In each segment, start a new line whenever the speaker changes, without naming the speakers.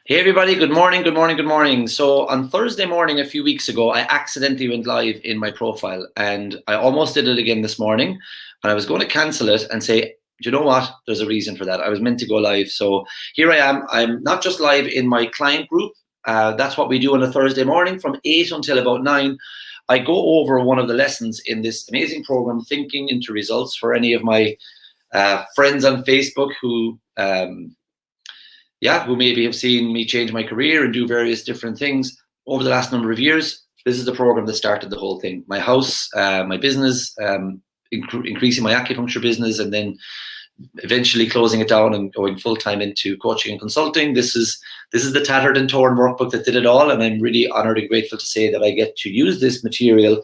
Hey everybody, good morning, good morning, good morning. So on Thursday morning a few weeks ago, I accidentally went live in my profile and I almost did it again this morning. And I was going to cancel it and say, do you know what? There's a reason for that. I was meant to go live. So here I am. I'm not just live in my client group. That's what we do on a Thursday morning from 8 until about 9. I go over one of the lessons in this amazing program, Thinking into Results, for any of my friends on Facebook who maybe have seen me change my career and do various different things over the last number of years. This is the program that started the whole thing. My house, my business, increasing my acupuncture business, and then eventually closing it down and going full time into coaching and consulting. This is the tattered and torn workbook that did it all, and I'm really honored and grateful to say that I get to use this material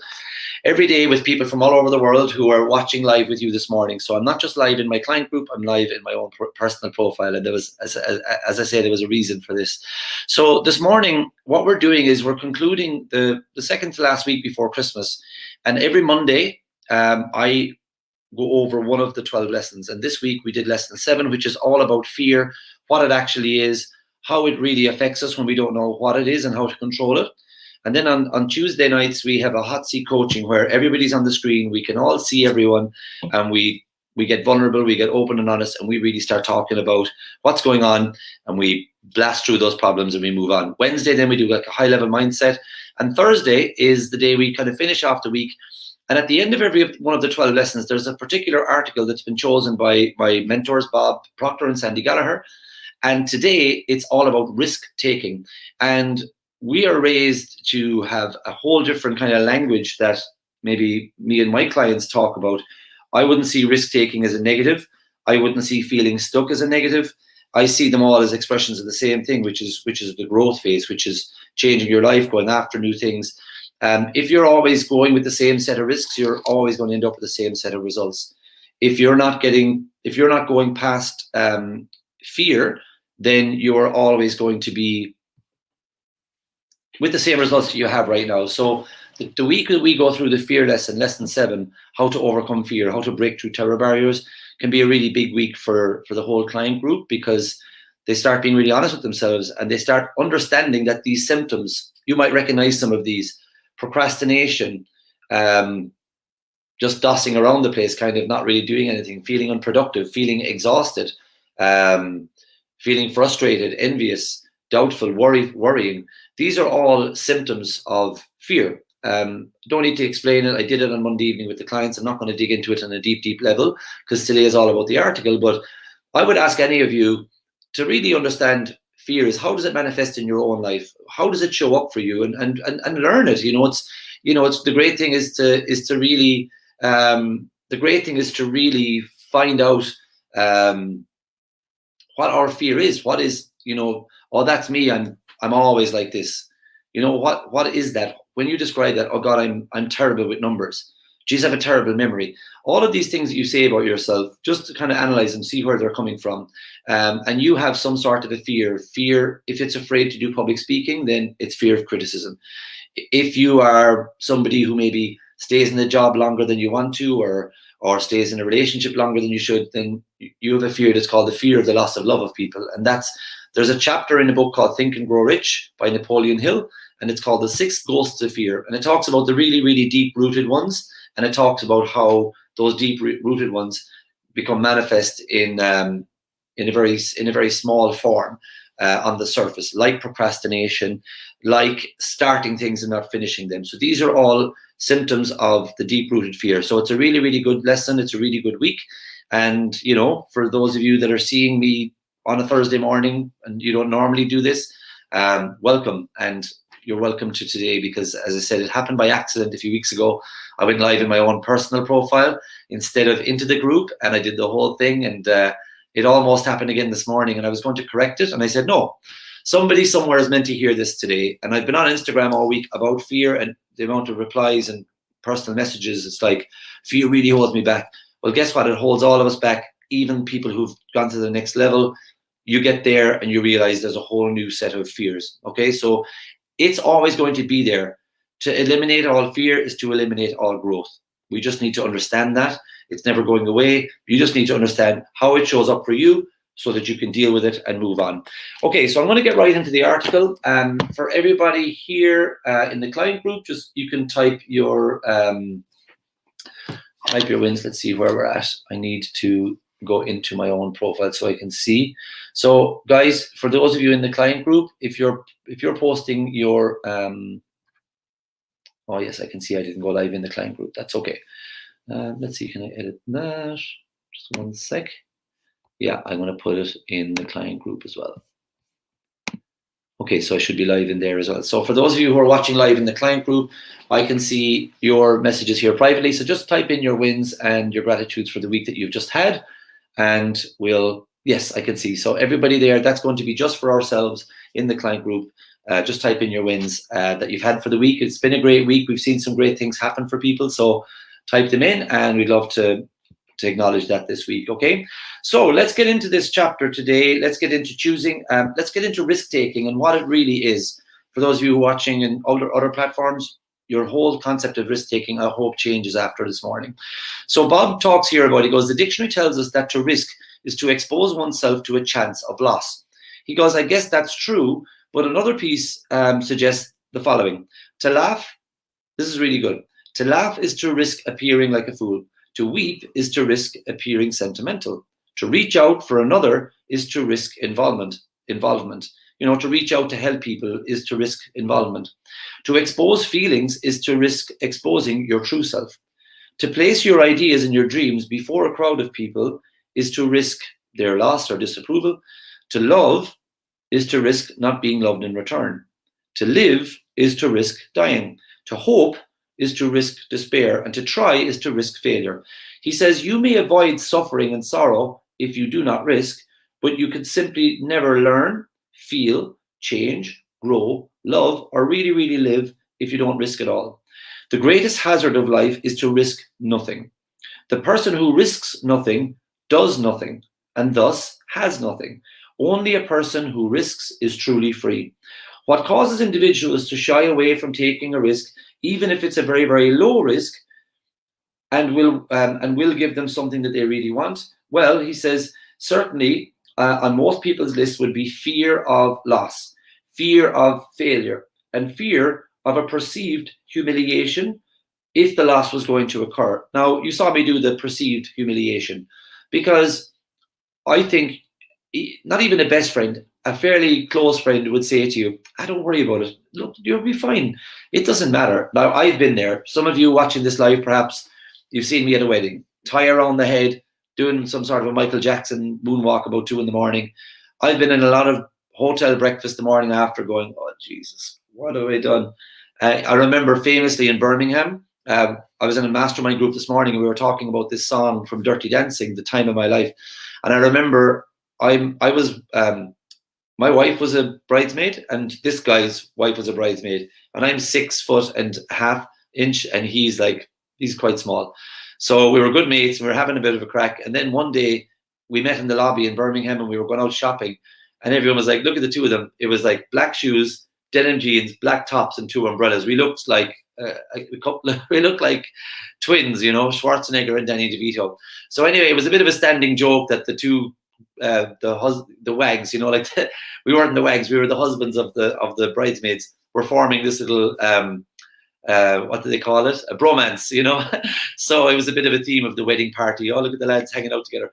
every day with people from all over the world who are watching live with you this morning. So I'm not just live in my client group, I'm live in my own personal profile. And there was, as I say, there was a reason for this. So this morning, what we're doing is we're concluding the second to last week before Christmas. And every Monday, I go over one of the 12 lessons. And this week we did lesson 7, which is all about fear, what it actually is, how it really affects us when we don't know what it is and how to control it. And then on Tuesday nights, we have a hot seat coaching where everybody's on the screen. We can all see everyone, and we get vulnerable, we get open and honest, and we really start talking about what's going on, and we blast through those problems and we move on. Wednesday, then we do like a high-level mindset. And Thursday is the day we kind of finish off the week. And at the end of every one of the 12 lessons, there's a particular article that's been chosen by my mentors, Bob Proctor and Sandy Gallagher. And today, it's all about risk-taking. And we are raised to have a whole different kind of language that maybe me and my clients talk about. I wouldn't see risk-taking as a negative. I wouldn't see feeling stuck as a negative. I see them all as expressions of the same thing, which is the growth phase, which is changing your life, going after new things. If you're always going with the same set of risks, you're always going to end up with the same set of results. If you're not going past fear, then you're always going to be with the same results that you have right now. So the week that we go through the fear lesson, lesson 7, how to overcome fear, how to break through terror barriers, can be a really big week for the whole client group, because they start being really honest with themselves and they start understanding that these symptoms, you might recognize some of these: procrastination, just dossing around the place, kind of not really doing anything, feeling unproductive, feeling exhausted, feeling frustrated, envious, doubtful, worrying. These are all symptoms of fear. Don't need to explain it. I did it on Monday evening with the clients. I'm not going to dig into it on a deep level because today is all about the article. But I would ask any of you to really understand fear is, how does it manifest in your own life? How does it show up for you? And learn it. It's the great thing is to really find out what our fear is. What is, oh, that's me. I'm always like this. What is that? When you describe that, oh God, I'm terrible with numbers. Geez, I have a terrible memory. All of these things that you say about yourself, just to kind of analyze them, see where they're coming from. And you have some sort of a fear. Fear, if it's afraid to do public speaking, then it's fear of criticism. If you are somebody who maybe stays in a job longer than you want to, or stays in a relationship longer than you should, then you have a fear that's called the fear of the loss of love of people. And there's a chapter in a book called Think and Grow Rich by Napoleon Hill, and it's called The 6 Ghosts of Fear. And it talks about the really, really deep-rooted ones, and it talks about how those deep-rooted ones become manifest in a very small form on the surface, like procrastination, like starting things and not finishing them. So these are all symptoms of the deep-rooted fear. So it's a really, really good lesson. It's a really good week. And, for those of you that are seeing me on a Thursday morning and you don't normally do this, welcome. And you're welcome to today, because as I said, it happened by accident a few weeks ago. I went live in my own personal profile instead of into the group, and I did the whole thing, and it almost happened again this morning, and I was going to correct it, and I said, no, somebody somewhere is meant to hear this today. And I've been on Instagram all week about fear, and the amount of replies and personal messages, it's like, fear really holds me back. Well, guess what? It holds all of us back, even people who've gone to the next level. You get there and you realize there's a whole new set of fears. Okay, so it's always going to be there. To eliminate all fear is to eliminate all growth. We just need to understand that. It's never going away. You just need to understand how it shows up for you so that you can deal with it and move on. Okay, so I'm going to get right into the article. For everybody here in the client group, just you can type your wins. Let's see where we're at. I need to go into my own profile so I can see. So guys, for those of you in the client group, if you're posting your oh yes, I can see I didn't go live in the client group. That's okay. Let's see, can I edit that? Just one sec. Yeah, I'm going to put it in the client group as well. Okay, so I should be live in there as well. So for those of you who are watching live in the client group, I can see your messages here privately. So just type in your wins and your gratitudes for the week that you've just had. And yes, I can see. So everybody there, that's going to be just for ourselves in the client group. Just type in your wins that you've had for the week. It's been a great week. We've seen some great things happen for people. So type them in, and we'd love to acknowledge that this week. Okay, so let's get into this chapter today. Let's get into choosing. Let's get into risk taking and what it really is. For those of you watching in other platforms, your whole concept of risk taking, I hope, changes after this morning. So Bob talks here about, he goes, the dictionary tells us that to risk is to expose oneself to a chance of loss. He goes, I guess that's true, but another piece suggests the following. To laugh, this is really good. To laugh is to risk appearing like a fool. To weep is to risk appearing sentimental. To reach out for another is to risk involvement. You know, to reach out to help people is to risk involvement. To expose feelings is to risk exposing your true self. To place your ideas and your dreams before a crowd of people is to risk their loss or disapproval. To love is to risk not being loved in return. To live is to risk dying. To hope is to risk despair, and to try is to risk failure. He says, you may avoid suffering and sorrow if you do not risk, but you can simply never learn, feel, change, grow, love, or really, really live if you don't risk at all. The greatest hazard of life is to risk nothing. The person who risks nothing does nothing, and thus has nothing. Only a person who risks is truly free. What causes individuals to shy away from taking a risk, even if it's a very, very low risk, and will give them something that they really want? Well, he says, certainly on most people's list would be fear of loss, fear of failure, and fear of a perceived humiliation if the loss was going to occur. Now, you saw me do the perceived humiliation, because I think not even a best friend, a fairly close friend would say to you, don't worry about it. Look, you'll be fine. It doesn't matter. Now, I've been there. Some of you watching this live, perhaps you've seen me at a wedding, tie around the head, doing some sort of a Michael Jackson moonwalk about 2 a.m. I've been in a lot of hotel breakfast the morning after going, oh, Jesus, what have I done? I remember famously in Birmingham, I was in a mastermind group this morning and we were talking about this song from Dirty Dancing, The Time of My Life. And I remember my wife was a bridesmaid and this guy's wife was a bridesmaid. And I'm 6'1.5" and he's quite small. So we were good mates and we were having a bit of a crack. And then one day we met in the lobby in Birmingham and we were going out shopping. And everyone was like, look at the two of them. It was like black shoes, denim jeans, black tops, and 2 umbrellas. We looked like we looked like twins, you know, Schwarzenegger and Danny DeVito. So anyway, it was a bit of a standing joke that the two, the wags, you know, like we weren't the wags, we were the husbands of the bridesmaids. Were forming this little what do they call it? A bromance, you know. So it was a bit of a theme of the wedding party. Oh, look at the lads hanging out together.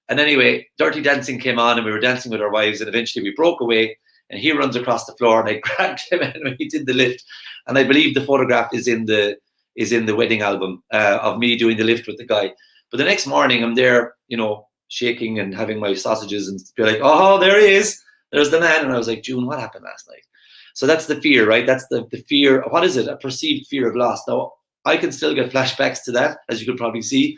And anyway, Dirty Dancing came on and we were dancing with our wives and eventually we broke away and he runs across the floor and I grabbed him and we did the lift. And I believe the photograph is in the wedding album of me doing the lift with the guy. But the next morning I'm there, you know, shaking and having my sausages and be like, oh, there he is. There's the man. And I was like, June, what happened last night? So that's the fear, right? That's the fear. What is it? A perceived fear of loss. Now, I can still get flashbacks to that, as you could probably see.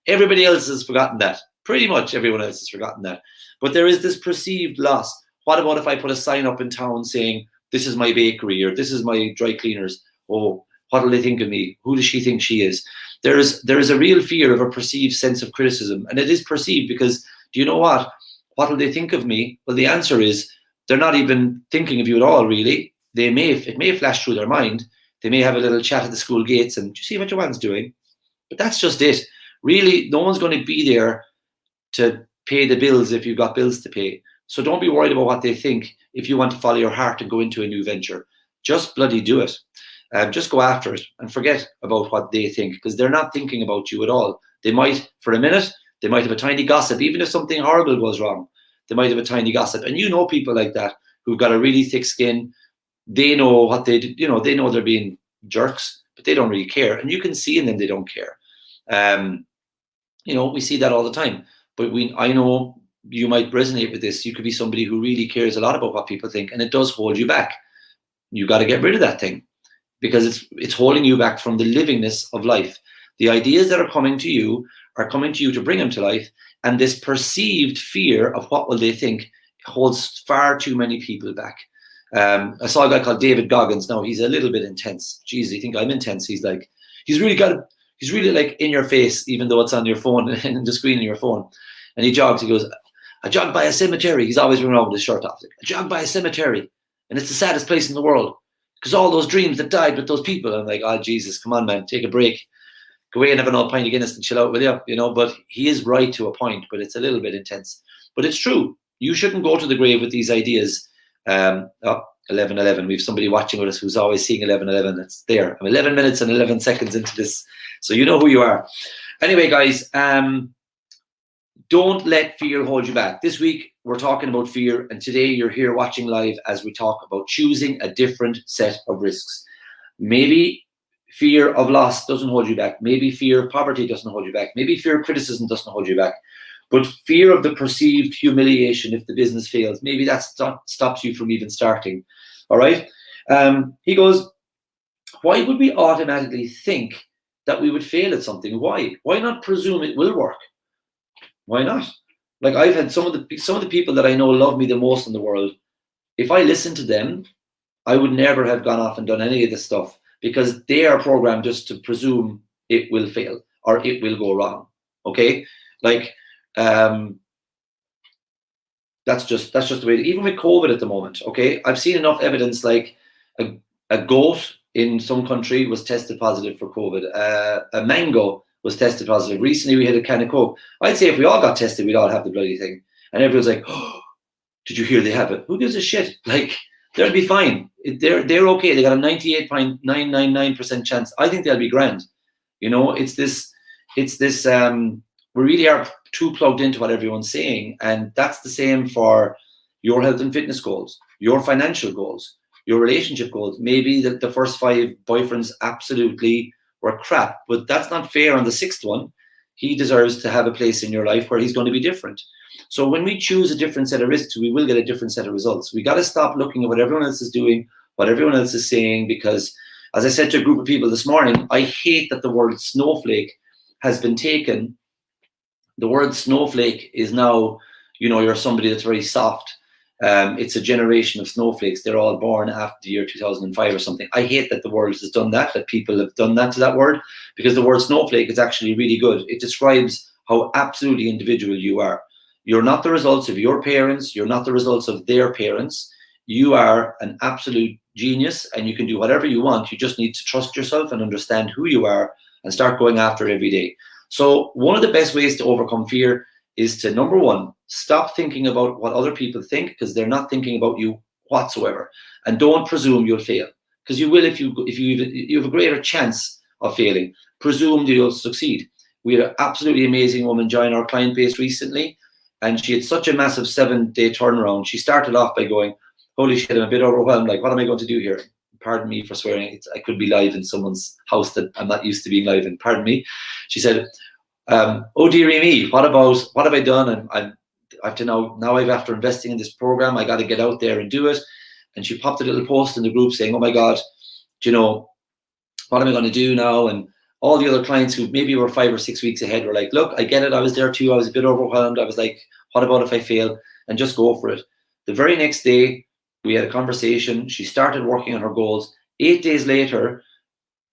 Everybody else has forgotten that. Pretty much everyone else has forgotten that. But there is this perceived loss. What about if I put a sign up in town saying, this is my bakery or this is my dry cleaners? Oh, what will they think of me? Who does she think she is? There is a real fear of a perceived sense of criticism. And it is perceived because, do you know what? What will they think of me? Well, the answer is they're not even thinking of you at all, really. It may flash through their mind. They may have a little chat at the school gates and, do you see what Joanne's doing? But that's just it. Really, no one's going to be there to pay the bills if you've got bills to pay. So don't be worried about what they think if you want to follow your heart and go into a new venture. Just bloody do it. Just go after it and forget about what they think, because they're not thinking about you at all. They might, for a minute, they might have a tiny gossip. Even if something horrible goes wrong, they might have a tiny gossip. And you know people like that who've got a really thick skin. They know what they do, they know they're being jerks, but they don't really care. And you can see in them they don't care. We see that all the time. But I know you might resonate with this. You could be somebody who really cares a lot about what people think, and it does hold you back. You got to get rid of that thing, because it's holding you back from the livingness of life. The ideas that are coming to you to bring them to life, and this perceived fear of what will they think holds far too many people back. I saw a guy called David Goggins. Now, he's a little bit intense. Jeez, you think I'm intense? He's really like in your face, even though it's on your phone and the screen of your phone. And he jogs. He goes, I jogged by a cemetery. He's always running around with his shirt off. I jogged by a cemetery, and it's the saddest place in the world, because all those dreams that died with those people. I'm like, oh, Jesus, come on, man, take a break. Go away and have an old pint of Guinness and chill out, will you? But he is right to a point, but it's a little bit intense. But it's true. You shouldn't go to the grave with these ideas. 11:11. We have somebody watching with us who's always seeing 11:11. It's there. I'm 11 minutes and 11 seconds into this, so you know who you are. Anyway, guys, don't let fear hold you back. This week, we're talking about fear, and today you're here watching live as we talk about choosing a different set of risks. Maybe fear of loss doesn't hold you back. Maybe fear of poverty doesn't hold you back. Maybe fear of criticism doesn't hold you back. But fear of the perceived humiliation if the business fails, maybe that stops you from even starting. All right? He goes, why would we automatically think that we would fail at something? Why? Why not presume it will work? Why not? Like, I've had some of the people that I know love me the most in the world. If I listened to them, I would never have gone off and done any of this stuff, because they are programmed just to presume it will fail or it will go wrong. Okay? Like, that's just the way. Even with COVID at the moment, okay, I've seen enough evidence. Like a goat in some country was tested positive for COVID. A mango was tested positive. Recently, we had a can of Coke. I'd say if we all got tested, we'd all have the bloody thing. And everyone's like, "Oh, did you hear they have it?" Who gives a shit? Like, they'll be fine. They're okay. They got a 98.999% chance. I think they'll be grand. It's this. We really are too plugged into what everyone's saying. And that's the same for your health and fitness goals, your financial goals, your relationship goals. Maybe the first 5 boyfriends absolutely were crap, but that's not fair on the 6th one. He deserves to have a place in your life where he's going to be different. So when we choose a different set of risks, we will get a different set of results. We got to stop looking at what everyone else is doing, what everyone else is saying, because as I said to a group of people this morning, I hate that the word snowflake has been taken. The word snowflake is now, you're somebody that's very soft. It's a generation of snowflakes. They're all born after the year 2005 or something. I hate that the world has done that people have done that to that word, because the word snowflake is actually really good. It describes how absolutely individual you are. You're not the results of your parents. You're not the results of their parents. You are an absolute genius, and you can do whatever you want. You just need to trust yourself and understand who you are and start going after it every day. So one of the best ways to overcome fear is to, number one, stop thinking about what other people think, because they're not thinking about you whatsoever. And don't presume you'll fail, because you will if you have a greater chance of failing. Presume that you'll succeed. We had an absolutely amazing woman join our client base recently, and she had such a massive 7-day turnaround. She started off by going, holy shit, I'm a bit overwhelmed. Like, what am I going to do here? Pardon me for swearing. I could be live in someone's house that I'm not used to being live in. Pardon me. She said, oh dearie me, what have I done? And after investing in this program, I got to get out there and do it. And she popped a little post in the group saying, oh my God, what am I going to do now? And all the other clients who maybe were 5 or 6 weeks ahead were like, look, I get it. I was there too. I was a bit overwhelmed. I was like, what about if I fail? And just go for it. The very next day, we had a conversation. She started working on her goals. 8 days later,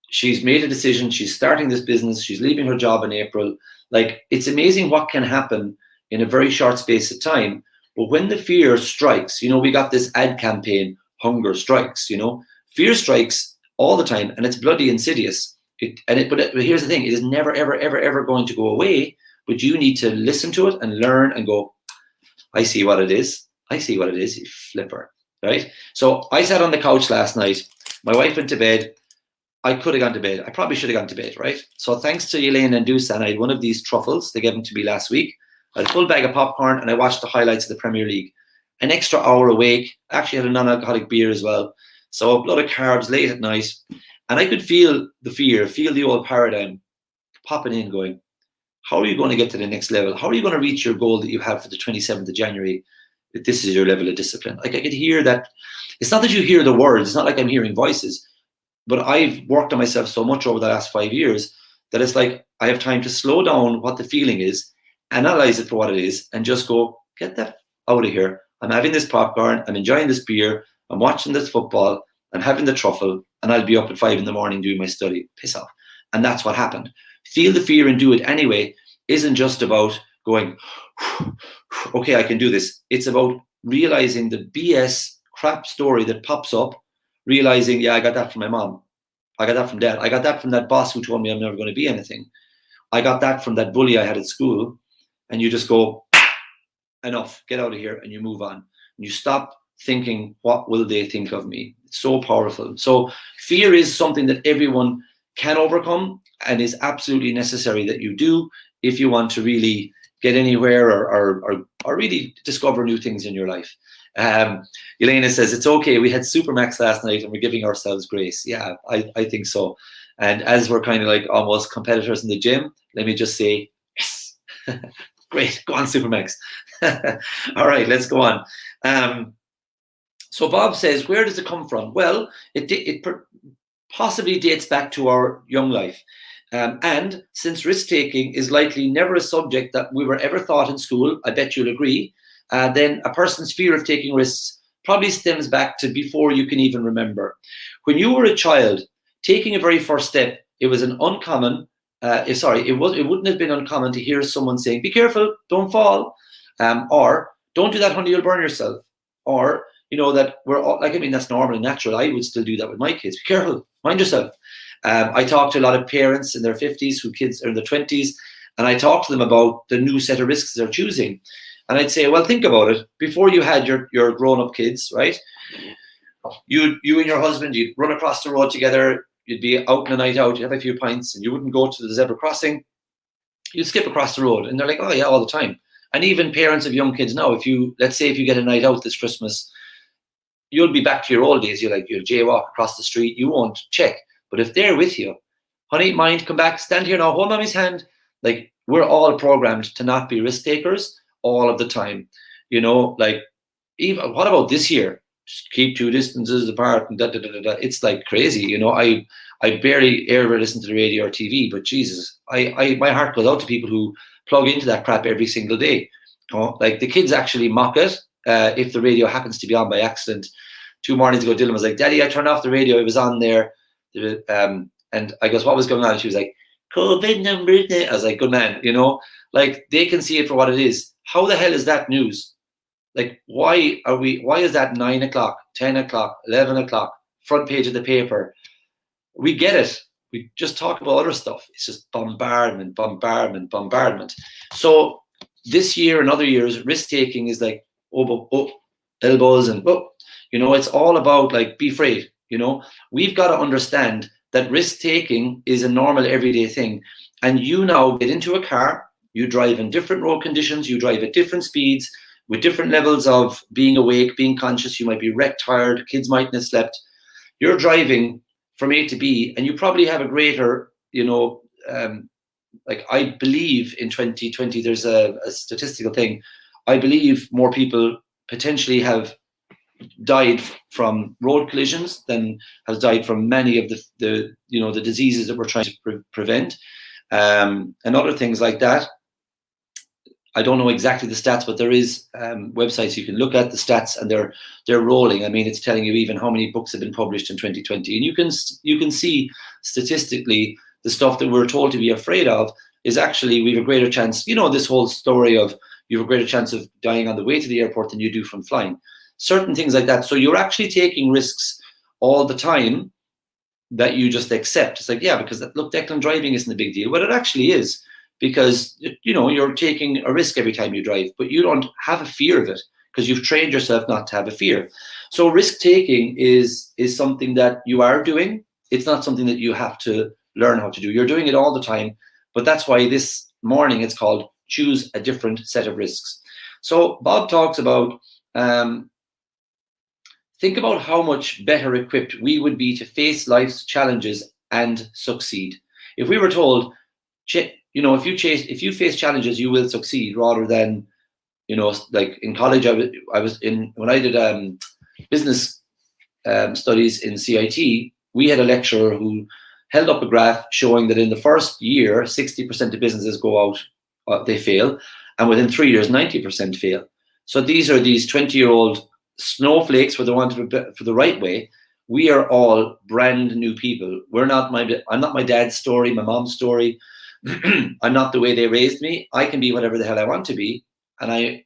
she's made a decision. She's starting this business. She's leaving her job in April. Like, it's amazing what can happen in a very short space of time. But when the fear strikes, we got this ad campaign, hunger strikes, fear strikes all the time, and it's bloody insidious. But here's the thing, it is never, ever, ever, ever going to go away, but you need to listen to it and learn and go, I see what it is. I see what it is, you flipper, right? So I sat on the couch last night. My wife went to bed. I could have gone to bed. I probably should have gone to bed, right? So thanks to Elaine and Dusan, I had one of these truffles. They gave them to me last week. I had a full bag of popcorn and I watched the highlights of the Premier League. An extra hour awake. I actually had a non-alcoholic beer as well. So a lot of carbs late at night. And I could feel the fear, feel the old paradigm popping in going, how are you going to get to the next level? How are you going to reach your goal that you have for the 27th of January if this is your level of discipline? Like I could hear that. It's not that you hear the words. It's not like I'm hearing voices. But I've worked on myself so much over the last 5 years that it's like I have time to slow down what the feeling is, analyze it for what it is, and just go, get that out of here. I'm having this popcorn. I'm enjoying this beer. I'm watching this football. I'm having the truffle. And I'll be up at 5 in the morning doing my study. Piss off. And that's what happened. Feel the fear and do it anyway isn't just about going, okay, I can do this. It's about realizing the BS crap story that pops up. Realizing, yeah, I got that from my mom. I got that from dad. I got that from that boss who told me I'm never going to be anything. I got that from that bully I had at school. And you just go, enough, get out of here, and you move on. And you stop thinking, what will they think of me? It's so powerful. So fear is something that everyone can overcome and is absolutely necessary that you do if you want to really get anywhere or really discover new things in your life. Elena says, it's okay. We had Supermax last night and we're giving ourselves grace. Yeah, I think so. And as we're kind of like almost competitors in the gym, let me just say, yes, great. Go on, Supermax. All right, let's go on. So Bob says, where does it come from? Well, it possibly dates back to our young life. And since risk-taking is likely never a subject that we were ever taught in school, I bet you'll agree, then a person's fear of taking risks probably stems back to before you can even remember. When you were a child, taking a very first step, it was an uncommon, it wouldn't have been uncommon to hear someone saying, be careful, don't fall, or don't do that, honey, you'll burn yourself, or, you know, that we're all, like, I mean, that's normal and natural. I would still do that with my kids. Be careful, mind yourself. I talk to a lot of parents in their 50s whose kids are in their 20s, and I talk to them about the new set of risks they're choosing. And I'd say, well, think about it. Before you had your grown-up kids, right? You and your husband, you'd run across the road together. You'd be out on a night out. You'd have a few pints, and you wouldn't go to the zebra crossing. You'd skip across the road, and they're like, oh yeah, all the time. And even parents of young kids now, let's say if you get a night out this Christmas, you'll be back to your old days. You'll jaywalk across the street. You won't check. But if they're with you, honey, mind, come back, stand here now, hold mommy's hand. Like, we're all programmed to not be risk takers all of the time. You know, like, even what about this year? Just keep 2 distances apart and da da da da da. It's like crazy. You know, I barely ever listen to the radio or TV, but Jesus, my heart goes out to people who plug into that crap every single day. You know? Like, the kids actually mock it if the radio happens to be on by accident. 2 mornings ago, Dylan was like, Daddy, I turned off the radio. It was on there. And I goes, what was going on? And she was like, COVID numbers. I was like, good man, you know, like, they can see it for what it is. How the hell is that news? Like, why is that 9 o'clock, 10 o'clock, 11 o'clock, front page of the paper? We get it. We just talk about other stuff. It's just bombardment. So this year and other years, risk taking is like, elbows and, you know, it's all about like, be afraid. You know, we've got to understand that risk taking is a normal everyday thing. And you now get into a car, you drive in different road conditions, you drive at different speeds, with different levels of being awake, being conscious. You might be wrecked, tired, kids mightn't have slept. You're driving from A to B, and you probably have a greater, you know, like, I believe in 2020, there's a statistical thing. I believe more people potentially have died from road collisions than has died from many of the diseases that we're trying to prevent, and other things like that. I don't know exactly the stats, but there is websites you can look at the stats, and they're rolling. I mean, it's telling you even how many books have been published in 2020, and you can see statistically the stuff that we're told to be afraid of is actually, we have a greater chance. You know, this whole story of you have a greater chance of dying on the way to the airport than you do from flying. Certain things like that. So you're actually taking risks all the time that you just accept. It's like, yeah, because look, Declan, driving isn't a big deal. But it actually is. because you're taking a risk every time you drive, but you don't have a fear of it because you've trained yourself not to have a fear. So risk taking is something that you are doing. It's not something that you have to learn how to do. You're doing it all the time, but that's why this morning it's called choose a different set of risks. So Bob talks about think about how much better equipped we would be to face life's challenges and succeed. If we were told, if you face challenges, you will succeed, rather than, like in college, when I did business studies in CIT, we had a lecturer who held up a graph showing that in the first year, 60% of businesses go out, they fail, and within 3 years, 90% fail. So these are these 20-year-old snowflakes, for the right way. We are all brand new people. I'm not my dad's story, my mom's story. I'm not the way they raised me. I can be whatever the hell I want to be. And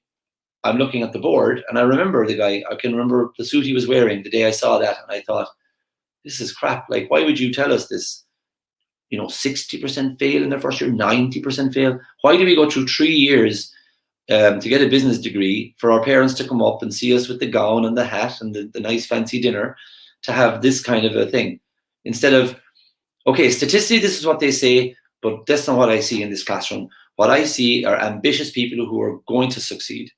I'm looking at the board, and I remember the guy. I can remember the suit he was wearing the day I saw that, and I thought, this is crap. Like, why would you tell us this? 60% fail in their first year, 90% fail. Why do we go through 3 years to get a business degree, for our parents to come up and see us with the gown and the hat and the nice fancy dinner, to have this kind of a thing? Instead of, okay, statistically, this is what they say, but that's not what I see in this classroom. What I see are ambitious people who are going to succeed.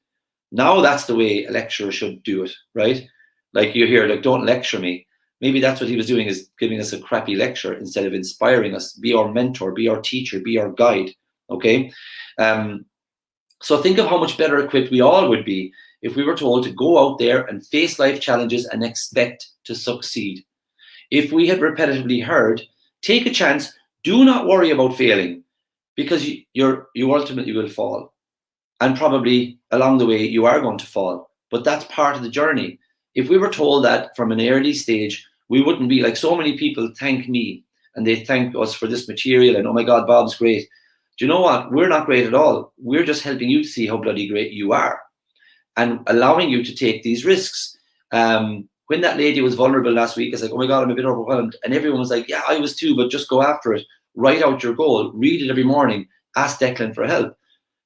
Now that's the way a lecturer should do it, right? Like you hear, like, don't lecture me. Maybe that's what he was doing, is giving us a crappy lecture instead of inspiring us. Be our mentor, be our teacher, be our guide, okay? So think of how much better equipped we all would be if we were told to go out there and face life challenges and expect to succeed. If we had repetitively heard, take a chance, do not worry about failing, because you ultimately will fall. And probably along the way you are going to fall, but that's part of the journey. If we were told that from an early stage, we wouldn't be like so many people thank me, and they thank us for this material, and oh my God, Bob's great. Do you know what? We're not great at all. We're just helping you to see how bloody great you are and allowing you to take these risks. When that lady was vulnerable last week, it's like, oh my God, I'm a bit overwhelmed. And everyone was like, yeah, I was too, but just go after it. Write out your goal, read it every morning, ask Declan for help.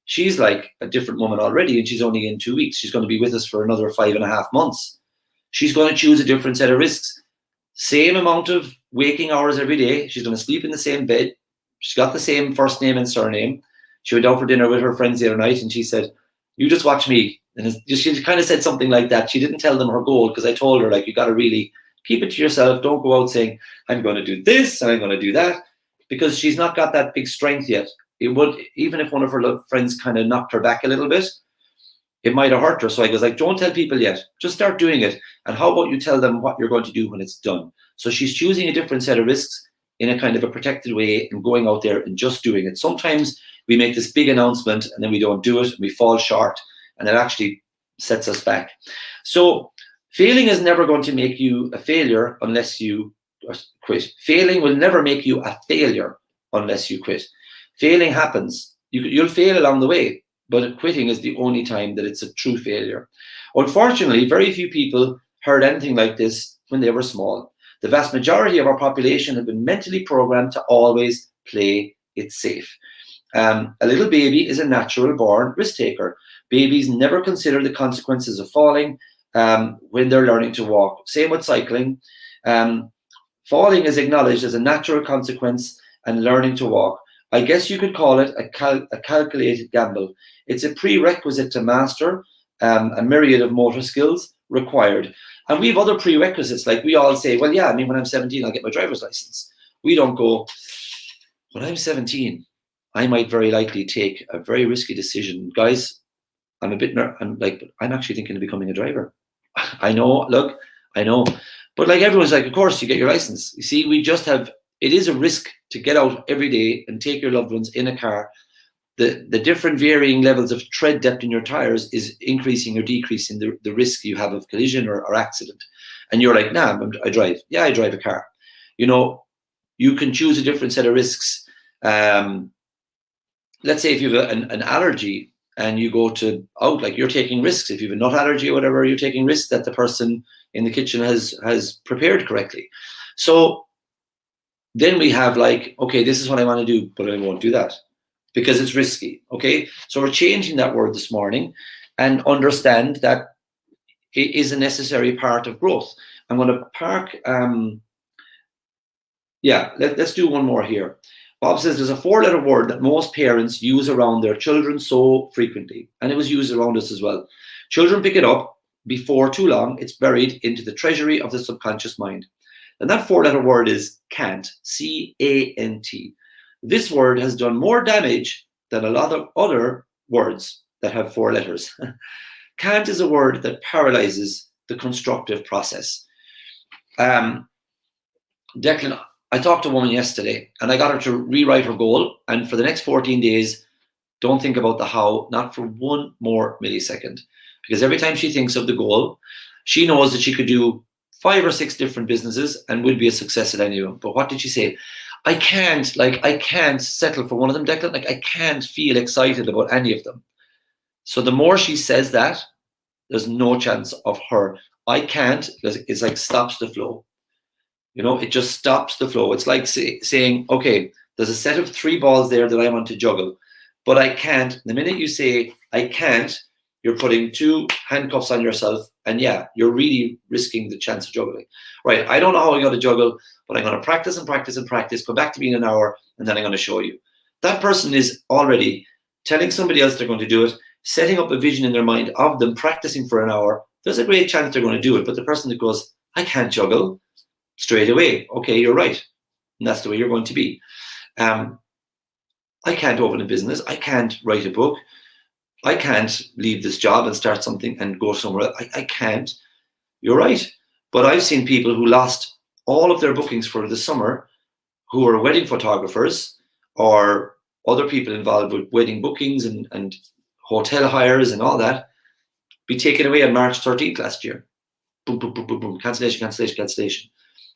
She's like a different woman already, and she's only in 2 weeks. She's going to be with us for another 5.5 months. She's going to choose a different set of risks. Same amount of waking hours every day. She's going to sleep in the same bed. She's got the same first name and surname. She went out for dinner with her friends the other night, and she said, you just watch me. And she kind of said something like that. She didn't tell them her goal, because I told her, like, you got to really keep it to yourself. Don't go out saying, I'm going to do this and I'm going to do that, because she's not got that big strength yet. It would, even if one of her friends kind of knocked her back a little bit, it might have hurt her. So I was like, don't tell people yet. Just start doing it. And how about you tell them what you're going to do when it's done? So she's choosing a different set of risks in a kind of a protected way and going out there and just doing it. Sometimes we make this big announcement and then we don't do it and we fall short, and it actually sets us back. So failing is never going to make you a failure unless you quit. Failing will never make you a failure unless you quit. Failing happens. You'll fail along the way, but quitting is the only time that it's a true failure. Unfortunately, very few people heard anything like this when they were small. The vast majority of our population have been mentally programmed to always play it safe. A little baby is a natural born risk taker. Babies never consider the consequences of falling when they're learning to walk. Same with cycling. Falling is acknowledged as a natural consequence, and learning to walk, I guess you could call it a calculated gamble. It's a prerequisite to master a myriad of motor skills required. And we have other prerequisites, like we all say, well, yeah, I mean, when I'm 17, I'll get my driver's license. We don't go, when I'm 17, I might very likely take a very risky decision. Guys, I'm actually thinking of becoming a driver. I know, look, I know. But like everyone's like, of course, you get your license. You see, it is a risk to get out every day and take your loved ones in a car. The different varying levels of tread depth in your tires is increasing or decreasing the risk you have of collision or accident. And you're like, nah, I drive. Yeah, I drive a car. You can choose a different set of risks. Let's say if you have an allergy and you go out, like you're taking risks. If you have a nut allergy or whatever, you're taking risks that the person in the kitchen has prepared correctly. So then we have like, okay, this is what I want to do, but I won't do that. because it's risky. Okay, so we're changing that word this morning, and understand that it is a necessary part of growth. I'm going to park. Let's do one more here. Bob says there's a 4-letter word that most parents use around their children so frequently, and it was used around us as well. Children pick it up before too long. It's buried into the treasury of the subconscious mind. And that 4-letter word is can't, C-A-N-T. This word has done more damage than a lot of other words that have 4 letters. Can't is a word that paralyzes the constructive process. Declan, I talked to a woman yesterday, and I got her to rewrite her goal. And for the next 14 days, don't think about the how, not for one more millisecond. Because every time she thinks of the goal, she knows that she could do 5 or 6 different businesses and would be a success at any of them. But what did she say? I can't settle for one of them, Declan. Like, I can't feel excited about any of them. So the more she says that, there's no chance of her. I can't, it's like stops the flow. You know, it just stops the flow. It's like saying, okay, there's a set of 3 balls there that I want to juggle, but I can't. The minute you say, I can't, you're putting 2 handcuffs on yourself, and yeah, you're really risking the chance of juggling. Right, I don't know how I'm going to juggle, but I'm going to practice and practice and practice, come back to me in an hour, and then I'm going to show you. That person is already telling somebody else they're going to do it, setting up a vision in their mind of them practicing for an hour. There's a great chance they're going to do it, but the person that goes, I can't juggle, straight away, okay, you're right. And that's the way you're going to be. I can't open a business. I can't write a book. I can't leave this job and start something and go somewhere else. I can't. You're right. But I've seen people who lost all of their bookings for the summer, who are wedding photographers or other people involved with wedding bookings and hotel hires and all that, be taken away on March 13th last year. Boom, boom, boom, boom, boom. Cancellation, cancellation, cancellation.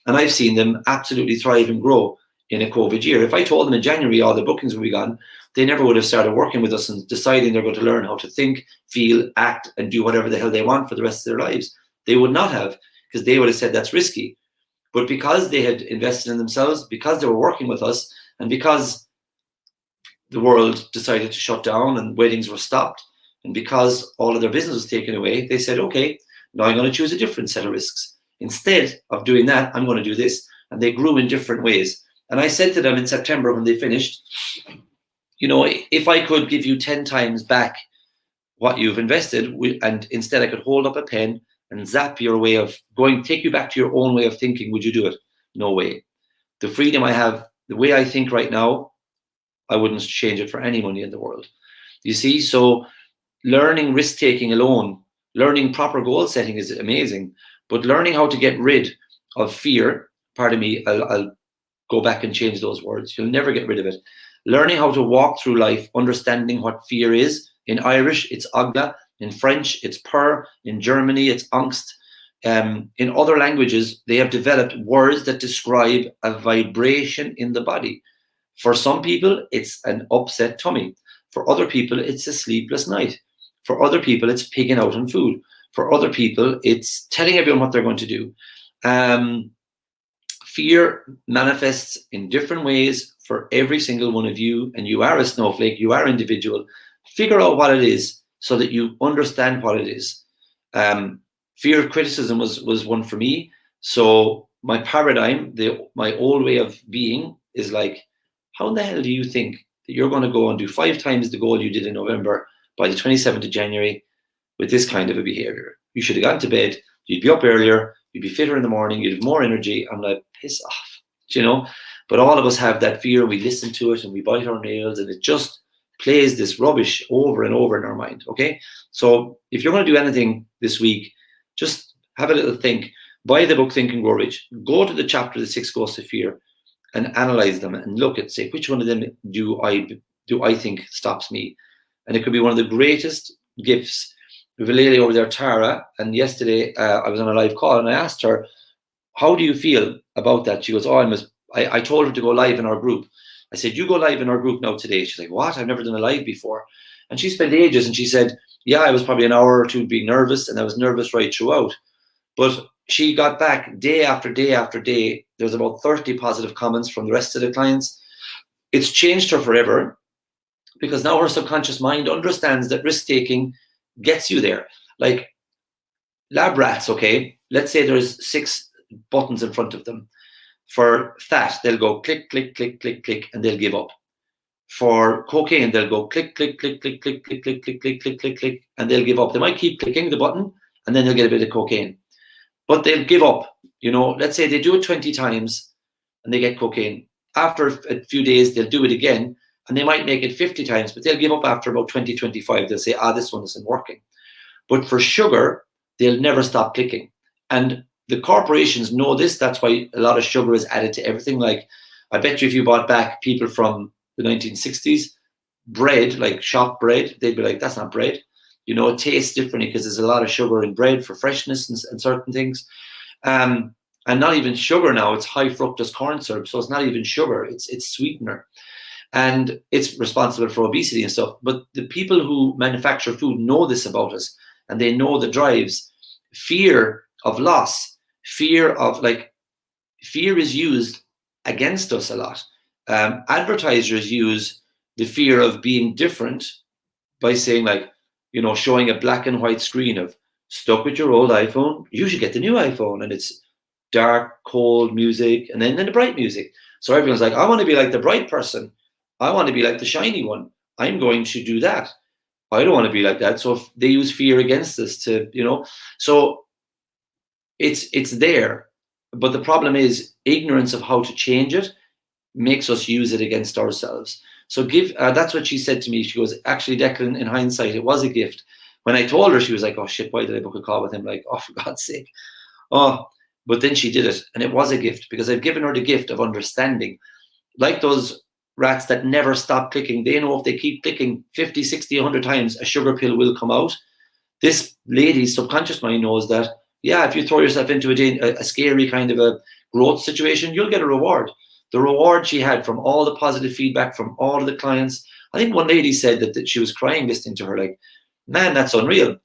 And I've seen them absolutely thrive and grow in a COVID year. If I told them in January all the bookings would be gone, they never would have started working with us and deciding they're going to learn how to think, feel, act, and do whatever the hell they want for the rest of their lives. They would not have, because they would have said that's risky. But because they had invested in themselves, because they were working with us, and because the world decided to shut down and weddings were stopped, and because all of their business was taken away, they said, okay, now I'm going to choose a different set of risks. Instead of doing that, I'm going to do this. And they grew in different ways. And I said to them in September when they finished, you know, if I could give you 10 times back what you've invested, and instead I could hold up a pen and zap your way of going, take you back to your own way of thinking, would you do it? No way. The freedom I have, the way I think right now, I wouldn't change it for any money in the world. You see, so learning risk-taking alone, learning proper goal setting is amazing. But learning how to get rid of fear, pardon me, I'll go back and change those words. You'll never get rid of it. Learning how to walk through life, understanding what fear is. In Irish, it's agla. In French, it's peur. In Germany, it's angst. In other languages, they have developed words that describe a vibration in the body. For some people, it's an upset tummy. For other people, it's a sleepless night. For other people, it's pigging out on food. For other people, it's telling everyone what they're going to do. Fear manifests in different ways for every single one of you, and you are a snowflake, you are individual. Figure out what it is so that you understand what it is. Fear of criticism was one for me. So my paradigm, my old way of being is like, how in the hell do you think that you're going to go and do 5 times the goal you did in November by the 27th of January with this kind of a behavior? You should have gone to bed, you'd be up earlier, you'd be fitter in the morning, you'd have more energy. I'm like, piss off, you know? But all of us have that fear, we listen to it and we bite our nails, and it just plays this rubbish over and over in our mind, okay? So if you're going to do anything this week, just have a little think. Buy the book Think and Grow Rich. Go to the chapter, The 6 Ghosts of Fear, and analyze them and look at, say, which one of them do I think stops me? And it could be one of the greatest gifts. We have a lady over there, Tara, and yesterday I was on a live call and I asked her, how do you feel about that? She goes, I told her to go live in our group. I said, you go live in our group now today. She's like, what? I've never done a live before. And she spent ages, and she said, yeah, I was probably an hour or two being nervous, and I was nervous right throughout. But she got back day after day after day. There's about 30 positive comments from the rest of the clients. It's changed her forever. because now her subconscious mind understands that risk taking gets you there. Like lab rats, okay, let's say there's 6 buttons in front of them. For fat, they'll go click, click, click, click, click, and they'll give up. For cocaine, they'll go click, click, click, click, click, click, click, click, click, click, click, click, and they'll give up. They might keep clicking the button, and then they'll get a bit of cocaine, but they'll give up. You know, let's say they do it 20 times, and they get cocaine. After a few days, they'll do it again, and they might make it 50 times, but they'll give up after about 20, 25. They'll say, this one isn't working. But for sugar, they'll never stop clicking. And the corporations know this. That's why a lot of sugar is added to everything. Like, I bet you if you brought back people from the 1960s, bread, like shop bread, they'd be like, that's not bread. You know, it tastes differently because there's a lot of sugar in bread for freshness and certain things. And not even sugar now, it's high fructose corn syrup. So it's not even sugar, it's sweetener. And it's responsible for obesity and stuff. But the people who manufacture food know this about us, and they know the drives. Fear of loss, fear is used against us a lot. Advertisers use the fear of being different by saying, like, you know, showing a black and white screen of stuck with your old iPhone, you should get the new iPhone. And it's dark, cold music, and then the bright music. So everyone's like, I want to be like the bright person. I want to be like the shiny one. I'm going to do that. I don't want to be like that. So if they use fear against us to, you know, so it's there. But the problem is ignorance of how to change it makes us use it against ourselves. So that's what she said to me. She goes, actually, Declan, in hindsight, it was a gift. When I told her, she was like, oh shit, why did I book a call with him? Like, oh, for God's sake. Oh, but then she did it. And it was a gift because I've given her the gift of understanding. Like those rats that never stop clicking, they know if they keep clicking 50, 60, 100 times, a sugar pill will come out. This lady's subconscious mind knows that, yeah, if you throw yourself into a scary kind of a growth situation, you'll get a reward. The reward she had from all the positive feedback from all of the clients. I think one lady said that she was crying listening to her, like, man, that's unreal.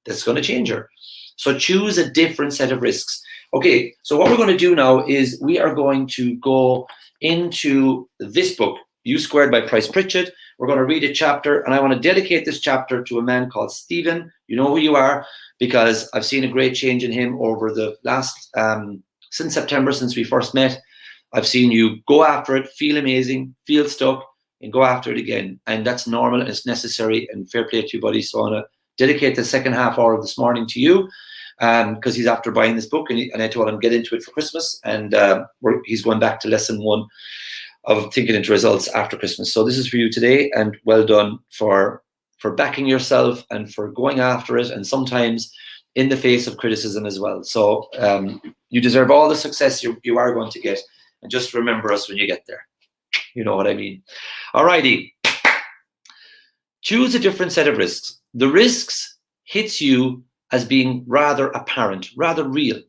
That's going to change her. So choose a different set of risks. Okay, so what we're going to do now is we are going to go into this book, U Squared by Price Pritchett. We're going to read a chapter, and I want to dedicate this chapter to a man called Stephen. You know who you are, because I've seen a great change in him over the last, since September, since we first met. I've seen you go after it, feel amazing, feel stuck, and go after it again. And that's normal, and it's necessary, and fair play to you, buddy. So I want to dedicate the second half hour of this morning to you, because he's after buying this book, and I told him get into it for Christmas, and he's going back to lesson 1 of Thinking into Results after Christmas. So this is for you today, and well done for backing yourself and for going after it, and sometimes in the face of criticism as well. So you deserve all the success you are going to get, and just remember us when you get there. You know what I mean. Alrighty. Choose a different set of risks. The risks hits you as being rather apparent, rather real.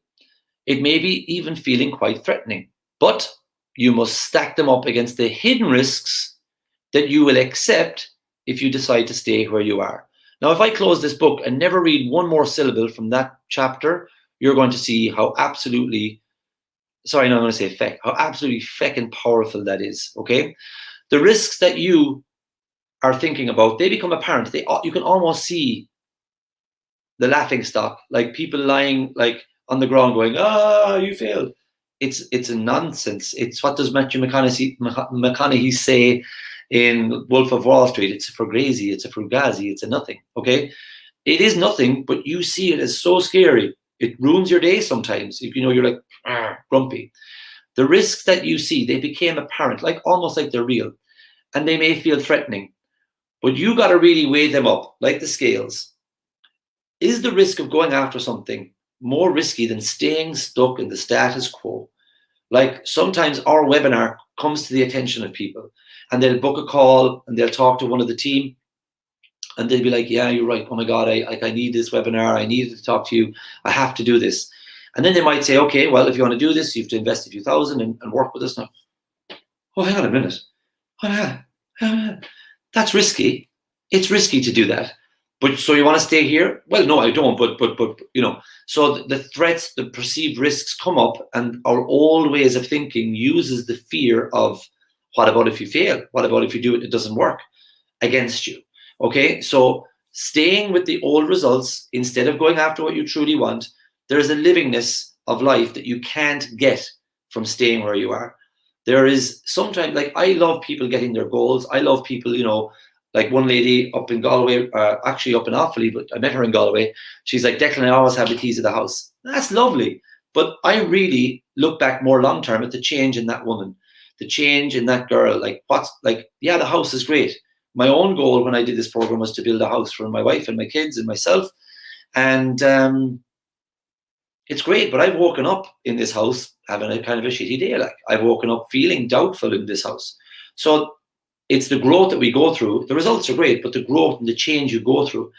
It may be even feeling quite threatening, but you must stack them up against the hidden risks that you will accept if you decide to stay where you are. Now, if I close this book and never read one more syllable from that chapter, you're going to see how absolutely, sorry, no, I'm going to say feck, how absolutely feckin' powerful that is, okay? The risks that you are thinking about, they become apparent. You can almost see the laughing stock, like people lying like on the ground going, you failed. It's a nonsense. It's what does Matthew McConaughey say in Wolf of Wall Street? It's a fugazi, it's a fugazi, it's a nothing, okay? It is nothing, but you see it as so scary. It ruins your day sometimes if you know you're like grumpy. The risks that you see, they became apparent, like almost like they're real, and they may feel threatening, but you got to really weigh them up like the scales. Is the risk of going after something more risky than staying stuck in the status quo? Like sometimes our webinar comes to the attention of people, and they'll book a call and they'll talk to one of the team, and they'll be like, yeah, you're right. Oh my God, I need this webinar. I needed to talk to you. I have to do this. And then they might say, okay, well, if you want to do this, you have to invest a few thousand and work with us now. Oh, hang on a minute. Oh, yeah. That's risky. It's risky to do that. But so you want to stay here? Well, no, I don't. But you know, so the threats, the perceived risks come up, and our old ways of thinking uses the fear of What about if you fail? What about if you do it, it doesn't work against you? Okay, so staying with the old results instead of going after what you truly want, there's a livingness of life that you can't get from staying where you are. There is sometimes, like, I love people getting their goals. I love people, like one lady up in Galway, actually up in Offaly, but I met her in Galway. She's like, Declan, I always have the keys to the house. That's lovely. But I really look back more long term at the change in that woman, the change in that girl. The house is great. My own goal when I did this program was to build a house for my wife and my kids and myself. And it's great, but I've woken up in this house having a kind of a shitty day. Like, I've woken up feeling doubtful in this house. So it's the growth that we go through. The results are great, but the growth and the change you go through,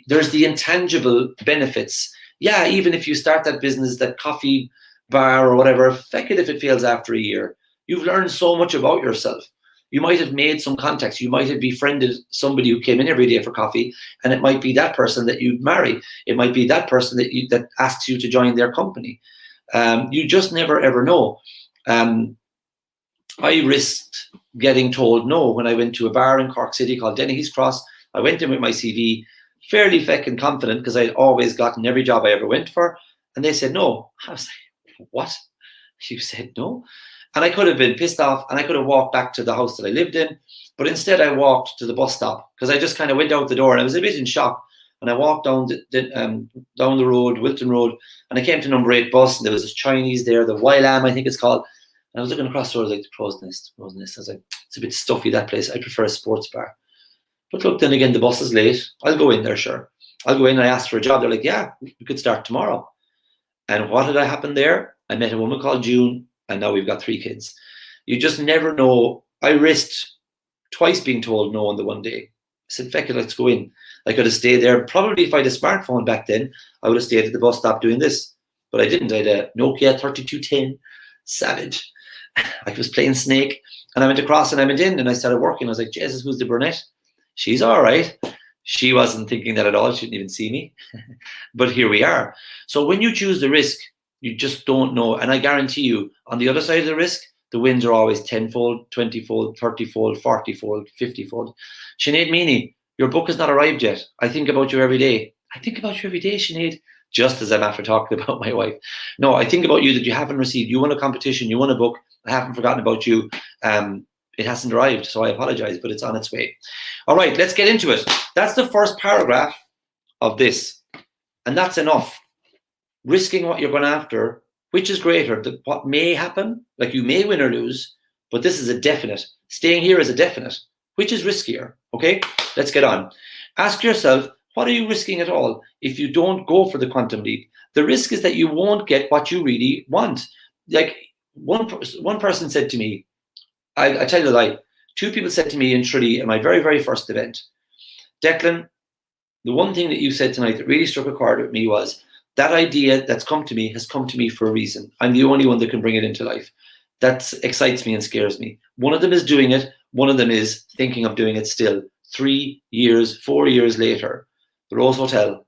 there's the intangible benefits. Yeah, even if you start that business, that coffee bar or whatever, feck it if it fails after a year. You've learned so much about yourself. You might have made some contacts. You might have befriended somebody who came in every day for coffee, and it might be that person that you'd marry. It might be that person that asks you to join their company. You just never, ever know. I risked getting told no when I went to a bar in Cork City called Dennehy's Cross. I went in with my CV, fairly feckin' confident because I'd always gotten every job I ever went for. And they said no. I was like, what? You said no? And I could have been pissed off and I could have walked back to the house that I lived in. But instead I walked to the bus stop because I just kind of went out the door and I was a bit in shock. And I walked down the road, Wilton Road, and I came to number 8 bus and there was a Chinese there, the Wylam, I think it's called. And I was looking across the road like the Crow's Nest. I was like, it's a bit stuffy, that place. I prefer a sports bar. But look, then again, the bus is late. I'll go in there, sure. I'll go in. I asked for a job. They're like, yeah, we could start tomorrow. And what had happened there? I met a woman called June, and now we've got 3 kids. You just never know. I risked twice being told no on the one day. I said, feck it, let's go in. I could have stayed there. Probably if I had a smartphone back then, I would have stayed at the bus stop doing this. But I didn't. I had a Nokia 3210, savage. I was playing Snake, and I went across and I went in and I started working. I was like, Jesus, who's the brunette? She's all right. She wasn't thinking that at all. She didn't even see me. But here we are. So when you choose the risk, you just don't know. And I guarantee you, on the other side of the risk, the wins are always 10-fold, 20-fold, 30-fold, 40-fold, 50-fold. Sinead Meany, your book has not arrived yet. I think about you every day. I think about you every day, Sinead, just as I'm after talking about my wife. No, I think about you that you haven't received. You won a competition, you won a book. I haven't forgotten about you. It hasn't arrived, so I apologize, but it's on its way. All right, let's get into it. That's the first paragraph of this, and that's enough. Risking what you're going after, which is greater? What may happen, like you may win or lose, but this is a definite. Staying here is a definite. Which is riskier? Okay, let's get on. Ask yourself, what are you risking at all if you don't go for the quantum leap? The risk is that you won't get what you really want. Like one person said to me, I tell you a lie, 2 people said to me in Tralee at my very, very first event, Declan, the one thing that you said tonight that really struck a chord with me was, that idea that's come to me has come to me for a reason. I'm the only one that can bring it into life. That excites me and scares me. One of them is doing it. One of them is thinking of doing it still. 3 years, 4 years later, the Rose Hotel,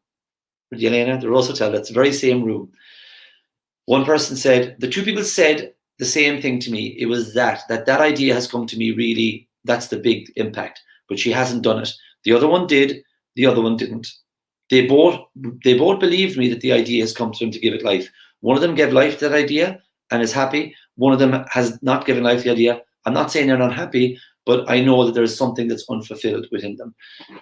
Elena, the Rose Hotel, that's the very same room. One person said, the 2 people said the same thing to me. It was that idea has come to me really, that's the big impact. But she hasn't done it. The other one did, the other one didn't. They both believed me that the idea has come to them to give it life. One of them gave life to that idea and is happy. One of them has not given life to the idea. I'm not saying they're not happy, but I know that there's something that's unfulfilled within them.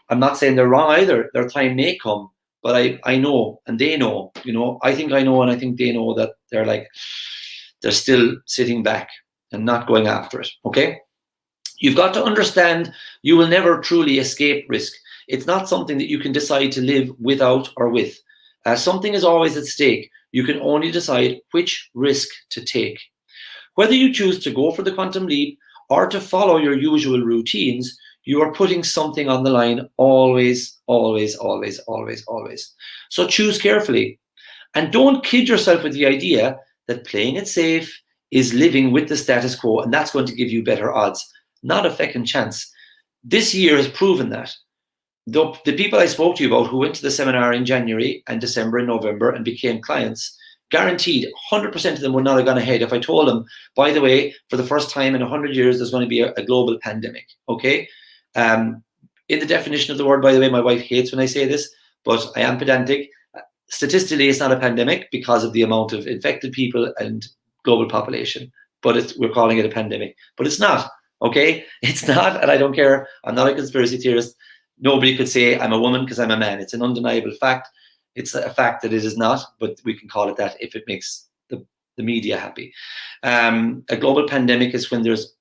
I'm not saying they're wrong either. Their time may come, but I know, and they know, I think I know, and I think they know that they're still sitting back and not going after it, okay? You've got to understand you will never truly escape risk. It's not something that you can decide to live without or with. Something is always at stake. You can only decide which risk to take. Whether you choose to go for the quantum leap or to follow your usual routines, you are putting something on the line always, always, always, always, always. So choose carefully. And don't kid yourself with the idea that playing it safe is living with the status quo and that's going to give you better odds. Not a feckin' chance. This year has proven that. The people I spoke to you about who went to the seminar in January and December and November and became clients, guaranteed 100% of them would not have gone ahead if I told them, by the way, for the first time in 100 years, there's going to be a global pandemic. Okay. In the definition of the word, by the way, my wife hates when I say this, but I am pedantic. Statistically, it's not a pandemic because of the amount of infected people and global population, but we're calling it a pandemic. But it's not, okay? It's not, and I don't care. I'm not a conspiracy theorist. Nobody could say I'm a woman because I'm a man. It's an undeniable fact. It's a fact that it is not, but we can call it that if it makes the media happy. A global pandemic is when there's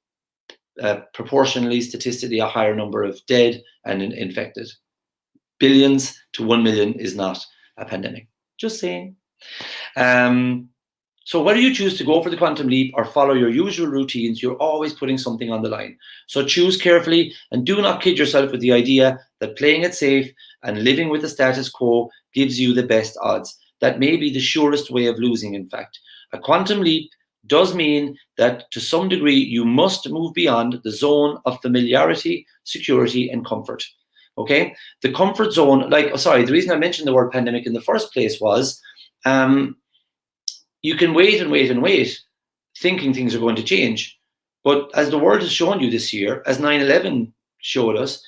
proportionally, statistically, a higher number of dead and infected. Billions to 1 million is not a pandemic. Just saying. So whether you choose to go for the quantum leap or follow your usual routines, you're always putting something on the line. So choose carefully and do not kid yourself with the idea that playing it safe and living with the status quo gives you the best odds. That may be the surest way of losing, in fact. A quantum leap does mean that to some degree you must move beyond the zone of familiarity, security, and comfort. Okay? The comfort zone, the reason I mentioned the word pandemic in the first place was you can wait and wait and wait, thinking things are going to change. But as the world has shown you this year, as 9/11 showed us,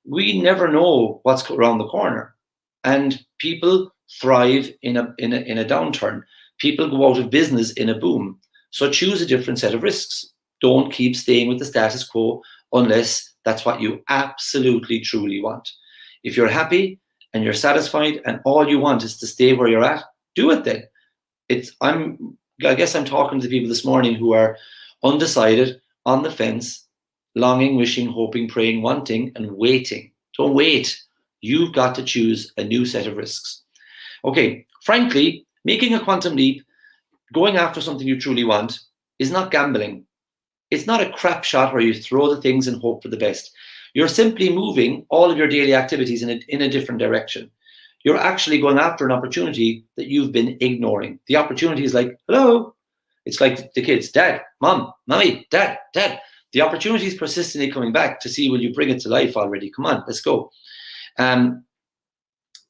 we never know what's around the corner. And people thrive in a downturn. People go out of business in a boom. So choose a different set of risks. Don't keep staying with the status quo unless that's what you absolutely, truly want. If you're happy and you're satisfied and all you want is to stay where you're at, do it then. I guess I'm talking to the people this morning who are undecided, on the fence, longing, wishing, hoping, praying, wanting, and waiting. Don't wait. You've got to choose a new set of risks. Okay, frankly, making a quantum leap, going after something you truly want, is not gambling. It's not a crap shot where you throw the things and hope for the best. You're simply moving all of your daily activities in a different direction. You're actually going after an opportunity that you've been ignoring. The opportunity is like, hello. It's like the kids, dad, mom, mommy, dad, dad. The opportunity is persistently coming back to see, will you bring it to life already? Come on, let's go.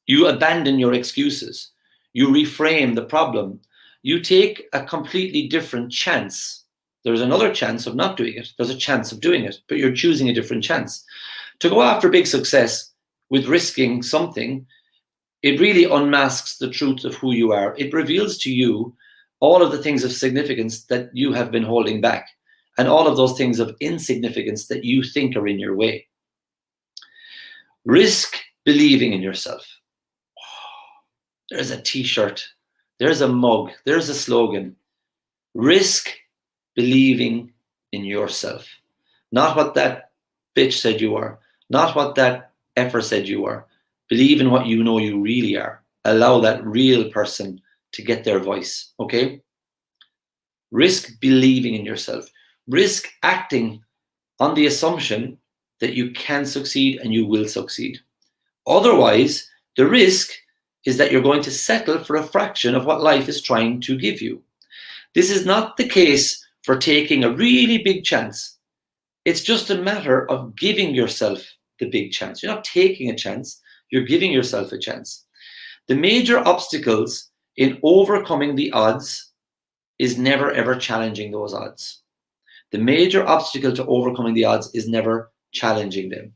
You abandon your excuses. You reframe the problem. You take a completely different chance. There's another chance of not doing it. There's a chance of doing it, but you're choosing a different chance. To go after big success with risking something, it really unmasks the truth of who you are. It reveals to you all of the things of significance that you have been holding back and all of those things of insignificance that you think are in your way. Risk believing in yourself. There's a t-shirt, there's a mug, there's a slogan. Risk believing in yourself. Not what that bitch said you are, not what that effer said you are. Believe in what you know you really are. Allow that real person to get their voice, okay? Risk believing in yourself. Risk acting on the assumption that you can succeed and you will succeed. Otherwise, the risk is that you're going to settle for a fraction of what life is trying to give you. This is not the case for taking a really big chance. It's just a matter of giving yourself the big chance. You're not taking a chance, you're giving yourself a chance. The major obstacles in overcoming the odds is never ever challenging those odds. The major obstacle to overcoming the odds is never challenging them.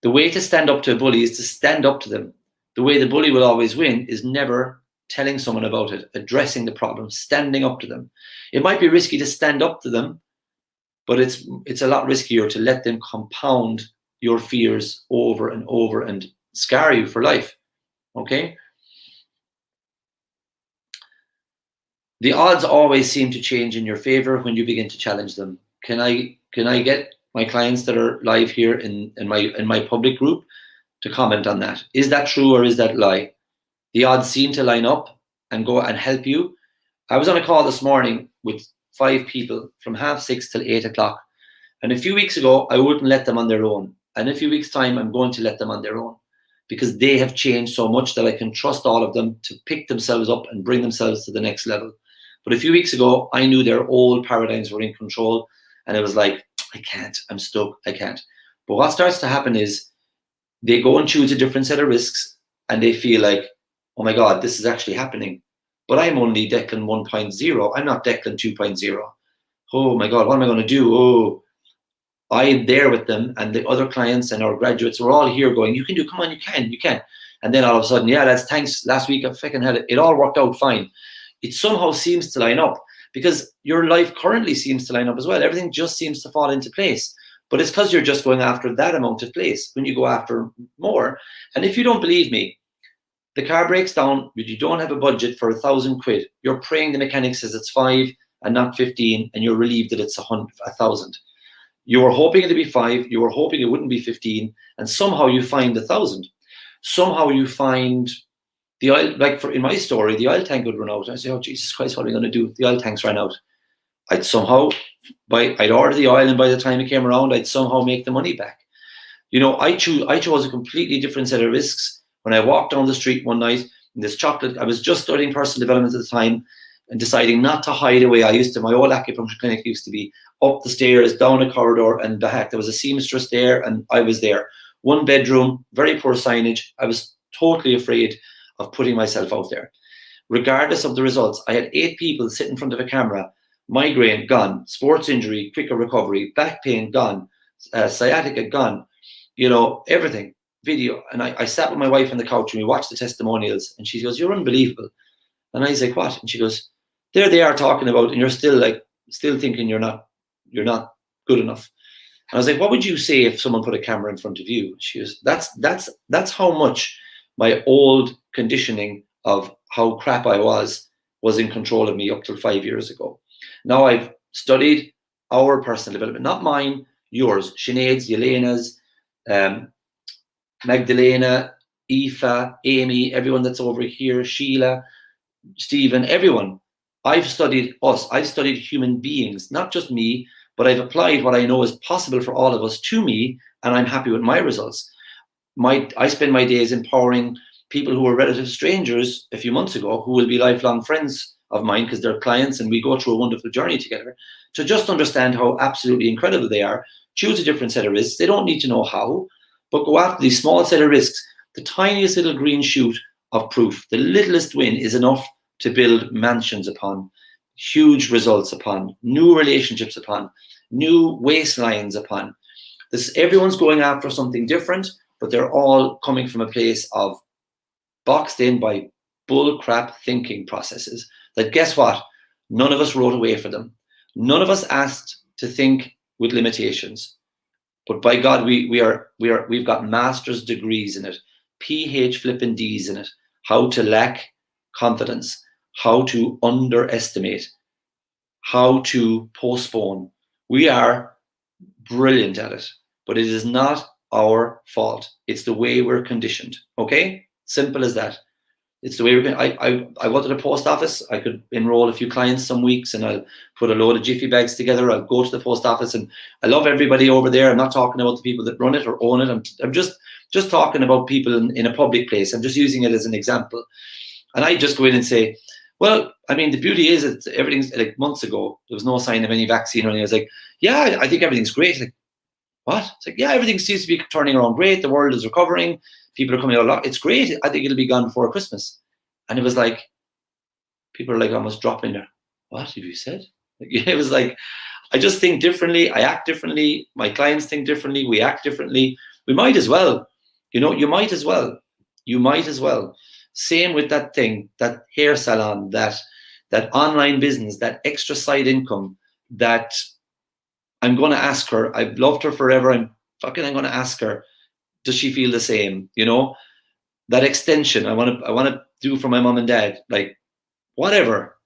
The way to stand up to a bully is to stand up to them. The way the bully will always win is never telling someone about it, addressing the problem, standing up to them. It might be risky to stand up to them, but it's a lot riskier to let them compound your fears over and over and scar you for life, okay? The odds always seem to change in your favor when you begin to challenge them. Can I get my clients that are live here in my public group to comment on that? Is that true or is that lie? The odds seem to line up and go and help you. I was on a call this morning with 5 people from 6:30 till 8 o'clock. And a few weeks ago, I wouldn't let them on their own. And in a few weeks' time, I'm going to let them on their own because they have changed so much that I can trust all of them to pick themselves up and bring themselves to the next level. But a few weeks ago, I knew their old paradigms were in control. And it was like, I can't, I'm stuck, I can't. But what starts to happen is they go and choose a different set of risks and they feel like, oh my God, this is actually happening. but I'm only Declan 1.0. I'm not Declan 2.0. Oh my God, what am I going to do? Oh, I'm there with them, and the other clients and our graduates were all here going, you can do, come on, you can. And then all of a sudden, yeah, that's thanks. Last week I fucking had it. It all worked out fine. It somehow seems to line up because your life currently seems to line up as well. Everything just seems to fall into place. But it's because you're just going after that amount of place when you go after more. And if you don't believe me, the car breaks down, but you don't have a budget for 1,000 quid. You're praying the mechanic says it's 5 and not 15, and you're relieved that it's 1,000. You were hoping it'd be 5, you were hoping it wouldn't be 15, and somehow you find 1,000. Somehow you find the oil, like in my story, the oil tank would run out. I say, oh, Jesus Christ, what are we going to do? The oil tanks ran out. I'd order the oil, and by the time it came around, I'd somehow make the money back. You know, I chose a completely different set of risks. When I walked down the street one night in this chocolate, I was just studying personal development at the time and deciding not to hide away. My old acupuncture clinic used to be up the stairs, down a corridor, and back. There was a seamstress there, and I was there. 1 bedroom, very poor signage. I was totally afraid of putting myself out there. Regardless of the results, I had 8 people sit in front of a camera. Migraine, gone. Sports injury, quicker recovery. Back pain, gone. Sciatica, gone. You know, everything. Video. And I sat with my wife on the couch and we watched the testimonials, and she goes, you're unbelievable. And I was like, what? And she goes, there they are talking about, and you're still thinking you're not good enough. And I was like, what would you say if someone put a camera in front of you? She goes, that's how much my old conditioning of how crap I was in control of me up till 5 years ago. Now I've studied our personal development, not mine, yours, Sinead's, Yelena's, Magdalena, Aoife, Amy, everyone that's over here, Sheila, Stephen, everyone. I've studied us. I've studied human beings, not just me, but I've applied what I know is possible for all of us to me, and I'm happy with my results. I spend my days empowering people who were relative strangers a few months ago, who will be lifelong friends of mine because they're clients, and we go through a wonderful journey together to just understand how absolutely incredible they are. Choose a different set of risks. They don't need to know how, but go after these small set of risks. The tiniest little green shoot of proof, the littlest win is enough to build mansions upon, huge results upon, new relationships upon, new waistlines upon. Everyone's going after something different, but they're all coming from a place of boxed in by bull crap thinking processes that, guess what? None of us wrote away for them. None of us asked to think with limitations. But by God, we've got master's degrees in it, PH flipping D's in it, how to lack confidence, how to underestimate, how to postpone. We are brilliant at it, but it is not our fault. It's the way we're conditioned. Okay? Simple as that. It's the way we're I go to the post office. I could enroll a few clients some weeks, and I'll put a load of Jiffy bags together. I'll go to the post office, and I love everybody over there. I'm not talking about the people that run it or own it. I'm just talking about people in a public place. I'm just using it as an example. And I just go in and say, well, I mean, the beauty is that everything's like months ago, there was no sign of any vaccine or anything. I was like, yeah, I think everything's great. Like, what? It's like, yeah, everything seems to be turning around great. The world is recovering. People are coming out a lot. It's great. I think it'll be gone before Christmas. And it was like, people are like almost dropping there. What have you said? It was like, I just think differently. I act differently. My clients think differently. We act differently. We might as well. You know, you might as well. You might as well. Same with that thing, that hair salon, that online business, that extra side income, that I'm going to ask her. I've loved her forever. I'm going to ask her, does she feel the same? You know, that extension I want to do for my mom and dad, like whatever,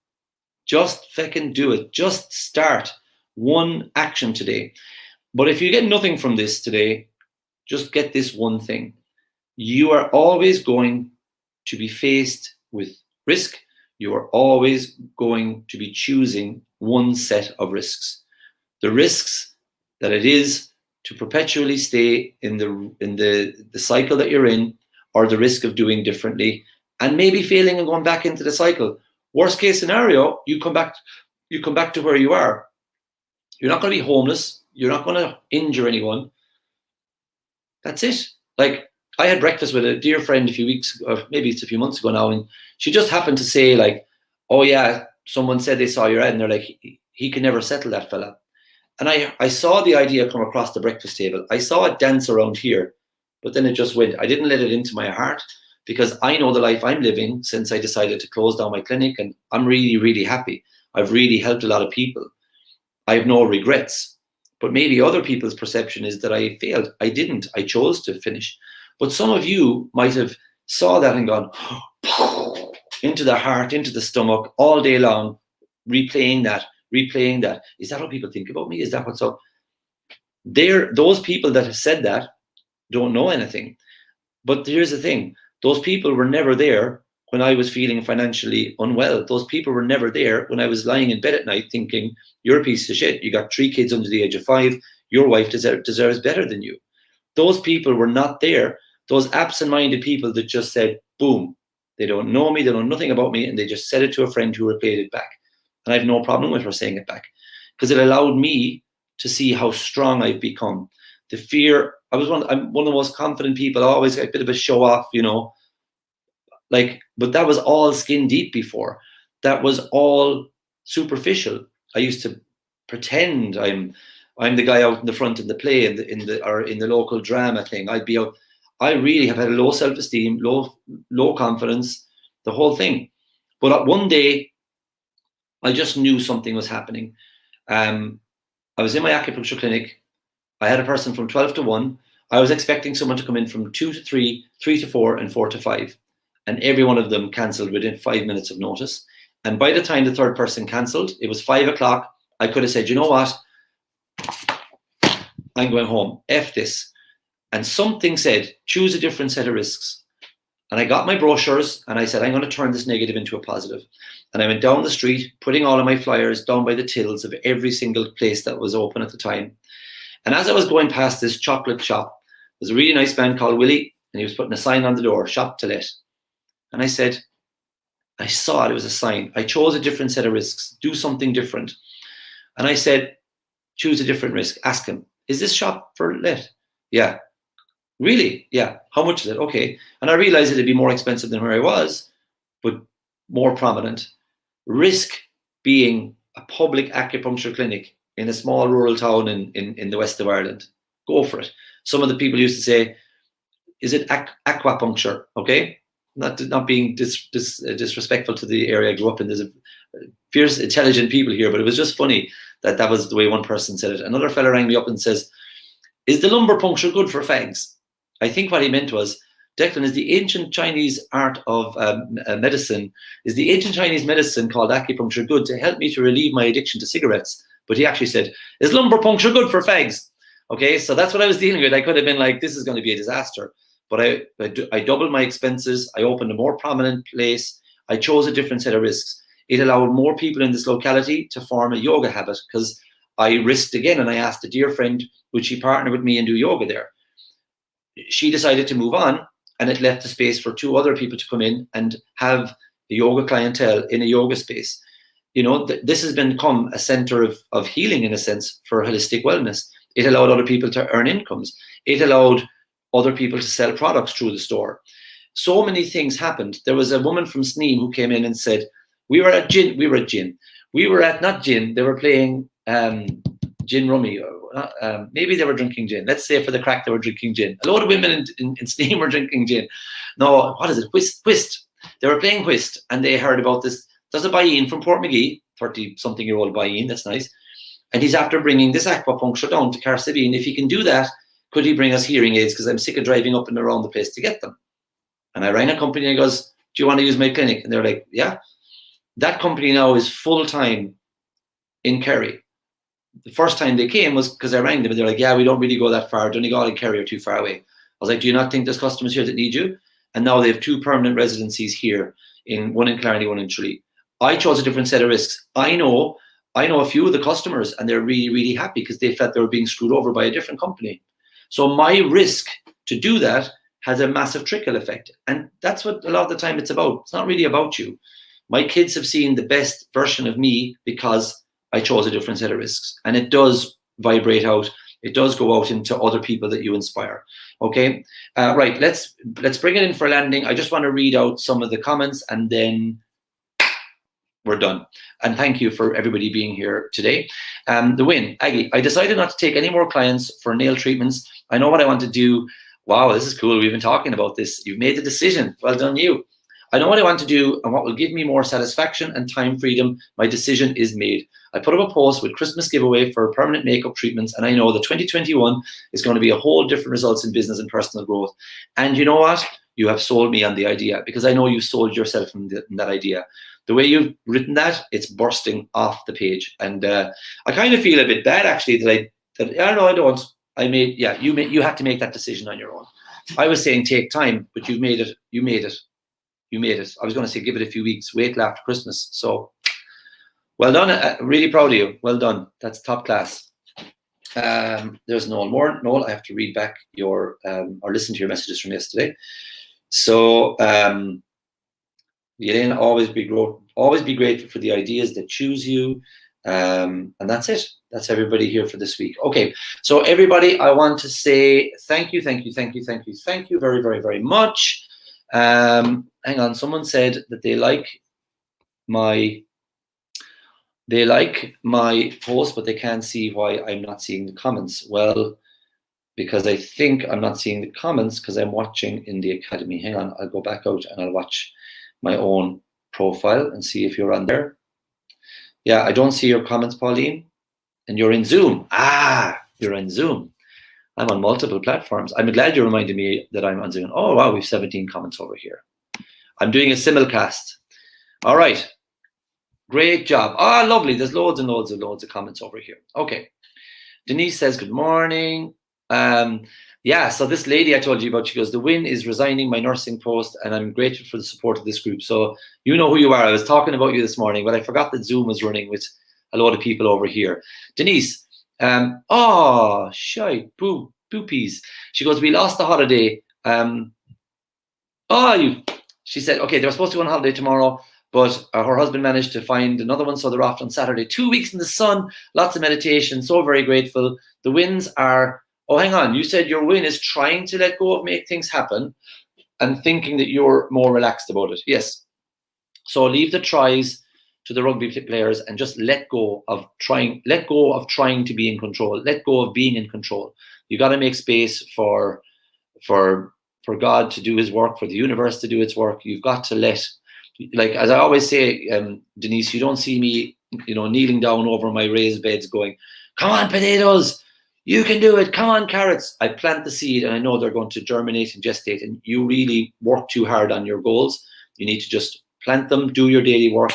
just fucking do it. Just start one action today. But if you get nothing from this today, just get this one thing. You are always going to be faced with risk. You are always going to be choosing one set of risks. The risks that it is to perpetually stay in the cycle that you're in, or the risk of doing differently and maybe failing and going back into the cycle. Worst case scenario, you come back to where you are. You're not going to be homeless. You're not going to injure anyone. That's it. Like, I had breakfast with a dear friend a few weeks, or maybe it's a few months ago now, and she just happened to say, like, oh yeah, someone said they saw your ad, and they're like, he can never settle, that fella. And I saw the idea come across the breakfast table. I saw it dance around here, but then it just went. I didn't let it into my heart, because I know the life I'm living since I decided to close down my clinic, and I'm really, really happy. I've really helped a lot of people. I have no regrets. But maybe other people's perception is that I failed. I didn't. I chose to finish. But some of you might have saw that and gone into the heart, into the stomach all day long, replaying that. Is that what people think about me? Is that what's up? Those people that have said that don't know anything. But here's the thing. Those people were never there when I was feeling financially unwell. Those people were never there when I was lying in bed at night thinking, you're a piece of shit. You got 3 kids under the age of 5. Your wife deserves better than you. Those people were not there. Those absent-minded people that just said, boom, they don't know me, they know nothing about me, and they just said it to a friend who replayed it back. And I have no problem with her saying it back, because it allowed me to see how strong I've become. The fear, I'm one of the most confident people, always a bit of a show off, but that was all skin deep before. That was all superficial. I used to pretend I'm the guy out in the front in the play, in the local drama thing. I'd be out. I really have had a low self-esteem, low confidence, the whole thing. But one day, I just knew something was happening. I was in my acupuncture clinic. I had a person from 12 to 1. I was expecting someone to come in from 2 to 3, 3 to 4, and 4 to 5. And every one of them cancelled within 5 minutes of notice. And by the time the third person cancelled, it was 5 o'clock. I could have said, you know what? I'm going home. F this. And something said, choose a different set of risks. And I got my brochures and I said, I'm going to turn this negative into a positive. And I went down the street, putting all of my flyers down by the tills of every single place that was open at the time. And as I was going past this chocolate shop, there's a really nice man called Willie, and he was putting a sign on the door, shop to let. And I said, I saw it was a sign. I chose a different set of risks, do something different. And I said, choose a different risk. Ask him, is this shop for let? Yeah. Really? Yeah. How much is it? Okay. And I realized it'd be more expensive than where I was, but more prominent. Risk being a public acupuncture clinic in a small rural town in the west of Ireland. Go for it. Some of the people used to say, is it aquapuncture? Okay. Not being disrespectful to the area I grew up in. There's a fierce, intelligent people here, but it was just funny that was the way one person said it. Another fella rang me up and says, is the lumbar puncture good for fags? I think what he meant was, Declan, is the ancient Chinese art of medicine, is the ancient Chinese medicine called acupuncture good to help me to relieve my addiction to cigarettes? But he actually said, is lumbar puncture good for fags? Okay, so that's what I was dealing with. I could have been like, this is going to be a disaster. But I doubled my expenses. I opened a more prominent place. I chose a different set of risks. It allowed more people in this locality to form a yoga habit, because I risked again, and I asked a dear friend, would she partner with me and do yoga there? She decided to move on, and it left the space for 2 other people to come in and have the yoga clientele in a yoga space. This has become a center of healing, in a sense, for holistic wellness. It allowed other people to earn incomes. It allowed other people to sell products through the store. So many things happened. There was a woman from Sneem who came in and said, they were playing gin rummy. Maybe they were drinking gin. Let's say for the crack, they were drinking gin. A lot of women in Sneem were drinking gin. No, what is it? Whist. They were playing whist, and they heard about this. There's a Bayin from Portmagee, 30-something-year-old Bayin, that's nice. And he's after bringing this aquapuncture down to Carsibeen. If he can do that, could he bring us hearing aids? Because I'm sick of driving up and around the place to get them. And I rang a company and he goes, do you want to use my clinic? And they're like, yeah. That company now is full-time in Kerry. The first time they came was because I rang them, and they're like, yeah, we don't really go that far. Donegal and Kerry are too far away. I was like, do you not think there's customers here that need you? And now they have 2 permanent residencies here, one in Killarney, one in Tralee. I chose a different set of risks. I know a few of the customers, and they're really, really happy because they felt they were being screwed over by a different company. So my risk to do that has a massive trickle effect. And that's what a lot of the time it's about. It's not really about you. My kids have seen the best version of me because I chose a different set of risks. And it does vibrate out. It does go out into other people that you inspire. Okay, right, let's bring it in for a landing. I just want to read out some of the comments, and then we're done. And thank you for everybody being here today. The win, Aggie, I decided not to take any more clients for nail treatments. I know what I want to do. Wow, this is cool. We've been talking about this. You've made the decision. Well done, you. I know what I want to do and what will give me more satisfaction and time freedom. My decision is made. I put up a post with Christmas giveaway for permanent makeup treatments, and I know that 2021 is going to be a whole different results in business and personal growth. And you know what? You have sold me on the idea, because I know you sold yourself in that idea. The way you've written that, it's bursting off the page. And I kind of feel a bit bad, actually, I don't. You had to make that decision on your own. I was saying take time, but you made it. You made it. I was going to say give it a few weeks, wait till after Christmas. So well done. Really proud of you. Well done. That's top class. There's Noel Moore. Noel, I have to read back your or listen to your messages from yesterday. So Yelena, always be grateful for the ideas that choose you. And that's it. That's everybody here for this week. Okay, so everybody, I want to say thank you very, very, very much. Hang on, someone said that they like my post, but they can't see why I'm not seeing the comments. Well, because I think I'm not seeing the comments because I'm watching in the academy. Hang on, I'll go back out and I'll watch my own profile and see if you're on there. Yeah, I don't see your comments, Pauline. And you're in Zoom. You're in Zoom. I'm on multiple platforms. I'm glad you reminded me that I'm on Zoom. Oh, wow, we have 17 comments over here. I'm doing a simulcast. All right. Great job. Lovely. There's loads and loads of comments over here. Okay. Denise says, good morning. So this lady I told you about, she goes, the win is resigning my nursing post, and I'm grateful for the support of this group. So you know who you are. I was talking about you this morning, but I forgot that Zoom was running with a lot of people over here. Denise, shy, boopies. She goes, we lost the holiday. She said, okay, they were supposed to go on holiday tomorrow, but her husband managed to find another one, so they're off on Saturday. 2 weeks in the sun, lots of meditation, so very grateful. The wins are, hang on, you said your win is trying to let go of make things happen and thinking that you're more relaxed about it. Yes. So leave the tries to the rugby players and just let go of trying to be in control. Let go of being in control. You got to make space for God to do his work, for the universe to do its work. You've got to let, like, as I always say, Denise, you don't see me, kneeling down over my raised beds going, come on, potatoes, you can do it. Come on, carrots. I plant the seed and I know they're going to germinate and gestate, and you really work too hard on your goals. You need to just plant them, do your daily work,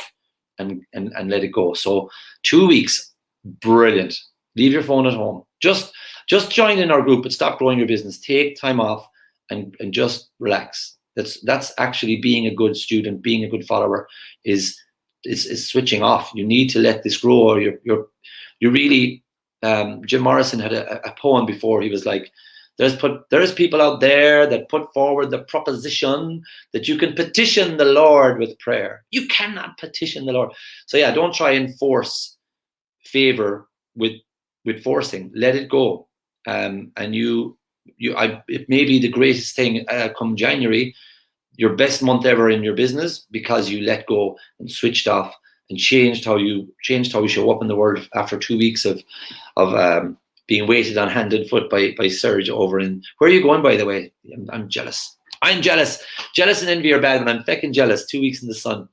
and let it go. So 2 weeks, brilliant. Leave your phone at home. Just join in our group, but stop growing your business. Take time off and just relax. That's actually being a good student, being a good follower is switching off. You need to let this grow, or you're really. Jim Morrison had a poem before. He was like, there's people out there that put forward the proposition that you can petition the Lord with prayer. You cannot petition the Lord. So yeah, don't try and force favor with forcing. Let it go. And it may be the greatest thing come January, your best month ever in your business, because you let go and switched off and changed how you show up in the world after 2 weeks of being waited on hand and foot by Serge over in, where are you going, by the way? I'm jealous. I'm jealous. Jealous and envy are bad, but I'm feckin' jealous. 2 weeks in the sun.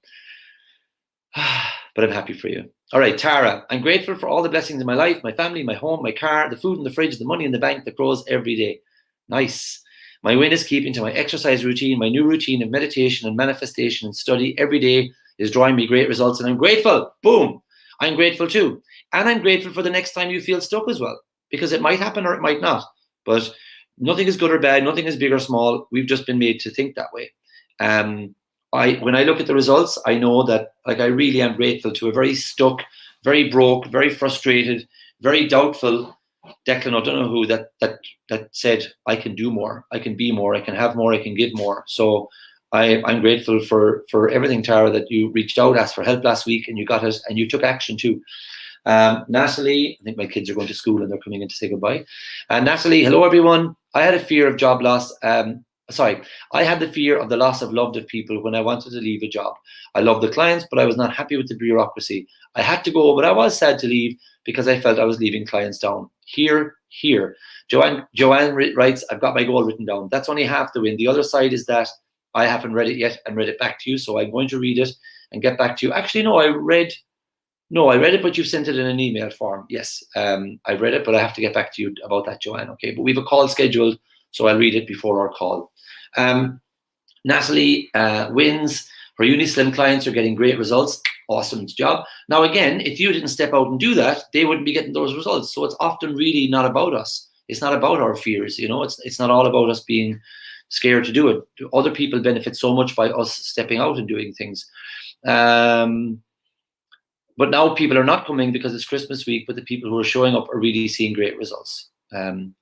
But I'm happy for you. All right, Tara, I'm grateful for all the blessings in my life, my family, my home, my car, the food in the fridge, the money in the bank that grows every day. Nice. My win is keeping to my exercise routine. My new routine of meditation and manifestation and study every day is drawing me great results, and I'm grateful. Boom. I'm grateful too. And I'm grateful for the next time you feel stuck as well, because it might happen or it might not. But nothing is good or bad. Nothing is big or small. We've just been made to think that way. When I look at the results, I know that, like, I really am grateful to a very stuck, very broke, very frustrated, very doubtful Declan O'Donoghue that said, I can do more, I can be more, I can have more, I can give more. So I'm grateful for everything, Tara, that you reached out, asked for help last week, and you got it, and you took action too. Natalie, I think my kids are going to school and they're coming in to say goodbye. Natalie, hello everyone. I had a fear of job loss. sorry, I had the fear of the loss of loved people when I wanted to leave a job. I loved the clients, but I was not happy with the bureaucracy. I had to go, but I was sad to leave because I felt I was leaving clients down. Here. Joanne writes, I've got my goal written down. That's only half the win. The other side is that I haven't read it yet and read it back to you. So I'm going to read it and get back to you. Actually, no, I read it, but you've sent it in an email form. Yes, I read it, but I have to get back to you about that, Joanne. Okay, but we have a call scheduled, so I'll read it before our call. Natalie wins. Her Unislim clients are getting great results. Awesome job. Now, again, if you didn't step out and do that, they wouldn't be getting those results. So it's often really not about us. It's not about our fears. You know, it's not all about us being scared to do it. Other people benefit so much by us stepping out and doing things. But now people are not coming because it's Christmas week, but the people who are showing up are really seeing great results.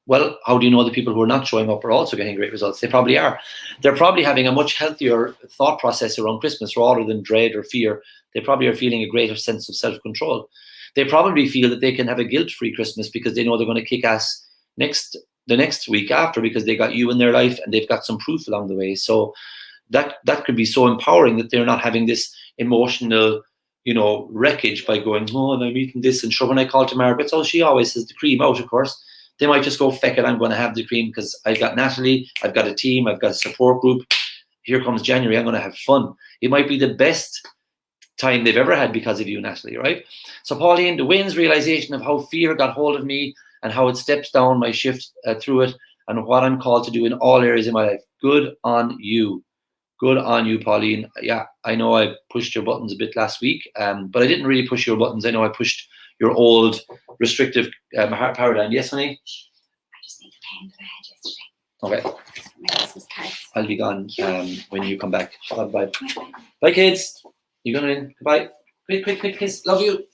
Well, how do you know the people who are not showing up are also getting great results? They probably are. They're probably having a much healthier thought process around Christmas rather than dread or fear. They probably are feeling a greater sense of self-control. They probably feel that they can have a guilt-free Christmas because they know they're going to kick ass the next week after because they got you in their life and they've got some proof along the way. So that could be so empowering that they're not having this emotional, wreckage by going, oh, and I'm eating this. And sure, when I call to Margaret, oh, she always has the cream out, of course. They might just go, feck it, I'm going to have the cream because I've got Natalie, I've got a team, I've got a support group. Here comes January, I'm going to have fun. It might be the best time they've ever had because of you, Natalie, right? So Pauline, the wins, realization of how fear got hold of me and how it steps down my shift through it and what I'm called to do in all areas of my life. Good on you. Good on you, Pauline. Yeah, I know I pushed your buttons a bit last week, but I didn't really push your buttons. I know I pushed your old restrictive paradigm. Yes, honey?
I just need to pay for the head yesterday.
Okay.
My Christmas cards.
I'll be gone when you come back. Bye. Bye, kids. You going in? Goodbye. Quick, kiss. Love you.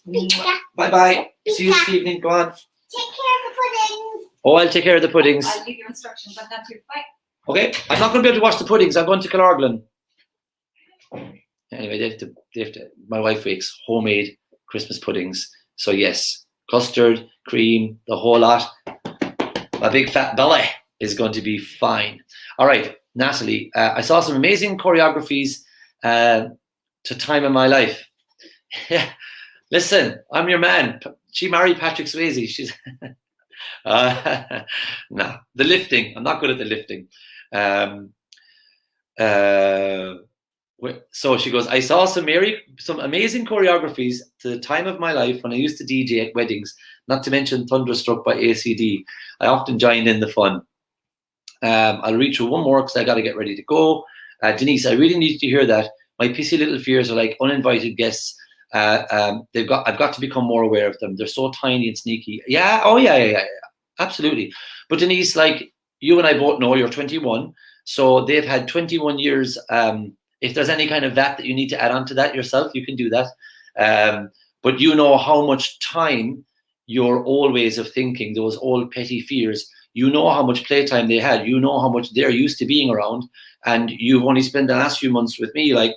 Bye. See you this evening. Go on.
Take care of the puddings.
Oh, I'll take care of the puddings.
I'll give you instructions on that too. Bye.
Okay. I'm not going to be able to watch the puddings. I'm going to Killarglen. Anyway, they have to. My wife makes homemade Christmas puddings. So yes, custard, cream, the whole lot. My big fat belly is going to be fine. All right, Natalie, I saw some amazing choreographies to Time in My Life. Yeah, listen, I'm your man. She married Patrick Swayze. She's no, the lifting. I'm not good at the lifting. So she goes, I saw some amazing choreographies to the Time of My Life when I used to DJ at weddings, not to mention Thunderstruck by ACD. I often joined in the fun. I'll read through one more because I got to get ready to go. Denise, I really need to hear that. My pissy little fears are like uninvited guests. I've got to become more aware of them. They're so tiny and sneaky. Yeah. Oh, yeah. Absolutely. But Denise, like you and I both know, you're 21. So they've had 21 years. If there's any kind of that you need to add on to that yourself, you can do that. But you know how much time your old ways of thinking, those old petty fears, you know how much playtime they had. You know how much they're used to being around. And you've only spent the last few months with me, like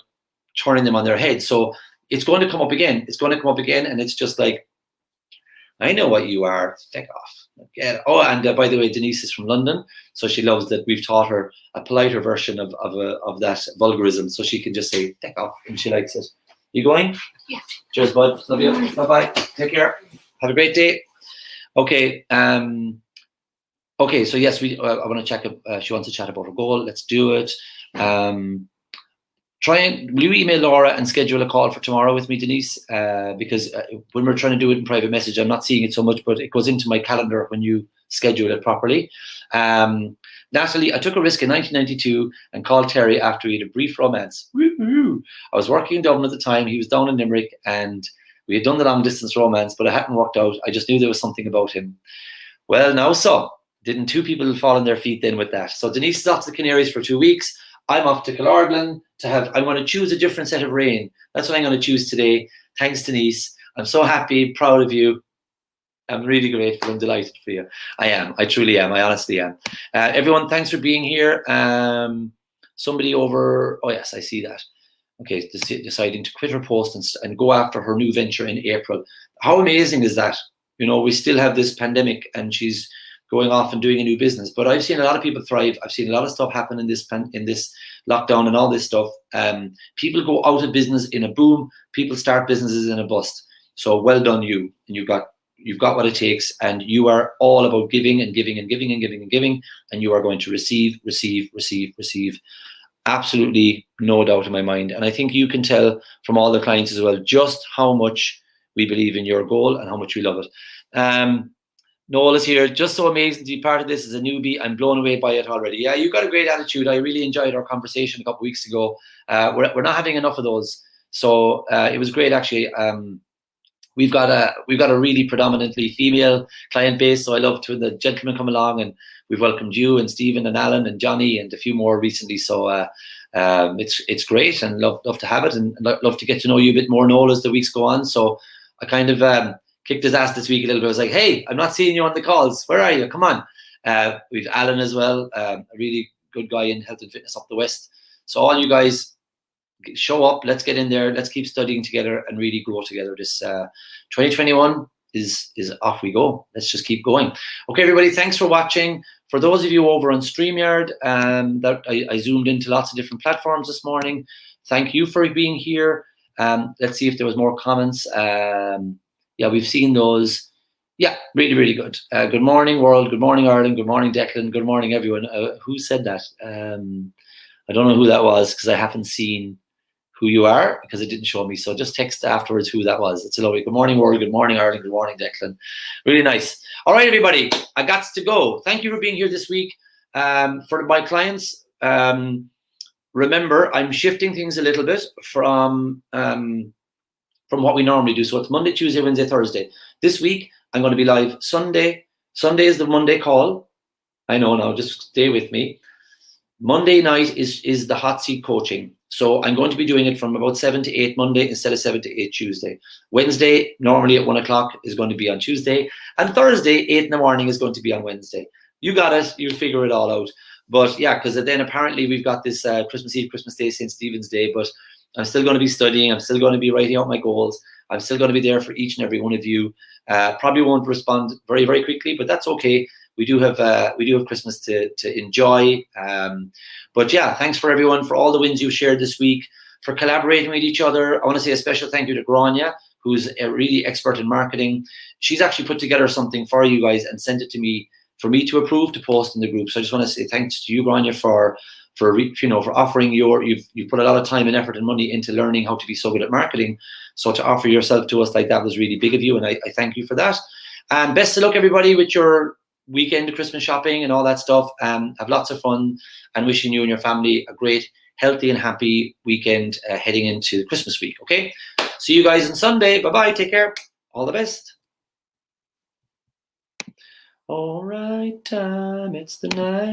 turning them on their head. So it's going to come up again. And it's just like, I know what you are. Take off. Yeah. Oh, and by the way, Denise is from London, so she loves that we've taught her a politer version of that vulgarism, so she can just say "take off" and she likes it. You going?
Yeah.
Cheers, bud. Love you. Bye. Take care. Have a great day. Okay. Okay. So yes, I want to check. She wants to chat about her goal. Let's do it. Will you email Laura and schedule a call for tomorrow with me, Denise? Because when we're trying to do it in private message, I'm not seeing it so much, but it goes into my calendar when you schedule it properly. Natalie, I took a risk in 1992 and called Terry after we had a brief romance. Woo-hoo. I was working in Dublin at the time. He was down in Limerick and we had done the long distance romance, but it hadn't worked out. I just knew there was something about him. Well, now so. Didn't two people fall on their feet then with that? So Denise is off to the Canaries for 2 weeks. I'm off to Killarglen I'm going to choose a different set of rain. That's what I'm going to choose today. Thanks, Denise. I'm so happy, proud of you. I'm really grateful and delighted for you. I am. I truly am. I honestly am. Everyone, thanks for being here. Somebody over, oh yes, I see that. Okay, deciding to quit her post and go after her new venture in April. How amazing is that? We still have this pandemic and she's going off and doing a new business. But I've seen a lot of people thrive. I've seen a lot of stuff happen in this lockdown and all this stuff. People go out of business in a boom. People start businesses in a bust. So well done, you. And you've got what it takes, and you are all about giving and giving and giving and giving and giving, and you are going to receive. Absolutely no doubt in my mind. And I think you can tell from all the clients as well just how much we believe in your goal and how much we love it. Noel is here. Just so amazing to be part of this as a newbie. I'm blown away by it already. Yeah, you got a great attitude. I really enjoyed our conversation a couple of weeks ago. We're not having enough of those, so it was great actually. We've got a really predominantly female client base, so I love to the gentlemen come along, and we've welcomed you and Stephen and Alan and Johnny and a few more recently. So it's great, and love to have it, and love to get to know you a bit more, Noel, as the weeks go on. So I kind of kicked his ass this week a little bit. I was like, hey, I'm not seeing you on the calls. Where are you? Come on. We've Alan as well, a really good guy in health and fitness up the west. So all you guys, show up. Let's get in there. Let's keep studying together and really grow together. This 2021 is off we go. Let's just keep going. Okay, everybody, thanks for watching. For those of you over on StreamYard, that I zoomed into lots of different platforms this morning. Thank you for being here. Let's see if there was more comments. Yeah, we've seen those. Yeah, really, really good. Good morning, world. Good morning, Ireland. Good morning, Declan. Good morning, everyone. Who said that? I don't know who that was because I haven't seen who you are because it didn't show me. So just text afterwards who that was. It's a lovely. Good morning, world. Good morning, Ireland. Good morning, Declan. Really nice. All right, everybody. I got to go. Thank you for being here this week. For my clients, remember, I'm shifting things a little bit from what we normally do. So it's Monday, Tuesday, Wednesday, Thursday. This week, I'm going to be live Sunday. Sunday is the Monday call. I know now, just stay with me. Monday night is the hot seat coaching. So I'm going to be doing it from about 7 to 8 Monday instead of 7 to 8 Tuesday. Wednesday, normally at 1 o'clock, is going to be on Tuesday. And Thursday, 8 in the morning, is going to be on Wednesday. You got it. You figure it all out. But yeah, because then apparently we've got this Christmas Eve, Christmas Day, St. Stephen's Day. But I'm still going to be studying. I'm still going to be writing out my goals. I'm still going to be there for each and every one of you. Probably won't respond very, very quickly, but that's okay. We do have Christmas to enjoy. But yeah, thanks for everyone for all the wins you shared this week, for collaborating with each other. I want to say a special thank you to Grania, who's a really expert in marketing. She's actually put together something for you guys and sent it to me for me to approve to post in the group. So I just want to say thanks to you, Grania, for offering you've put a lot of time and effort and money into learning how to be so good at marketing. So to offer yourself to us like that was really big of you, and I thank you for that. And best of luck, everybody, with your weekend Christmas shopping and all that stuff. Have lots of fun, and wishing you and your family a great, healthy and happy weekend heading into Christmas week. Okay, see you guys on Sunday. Bye-bye. Take care. All the best. All right, time. It's the night.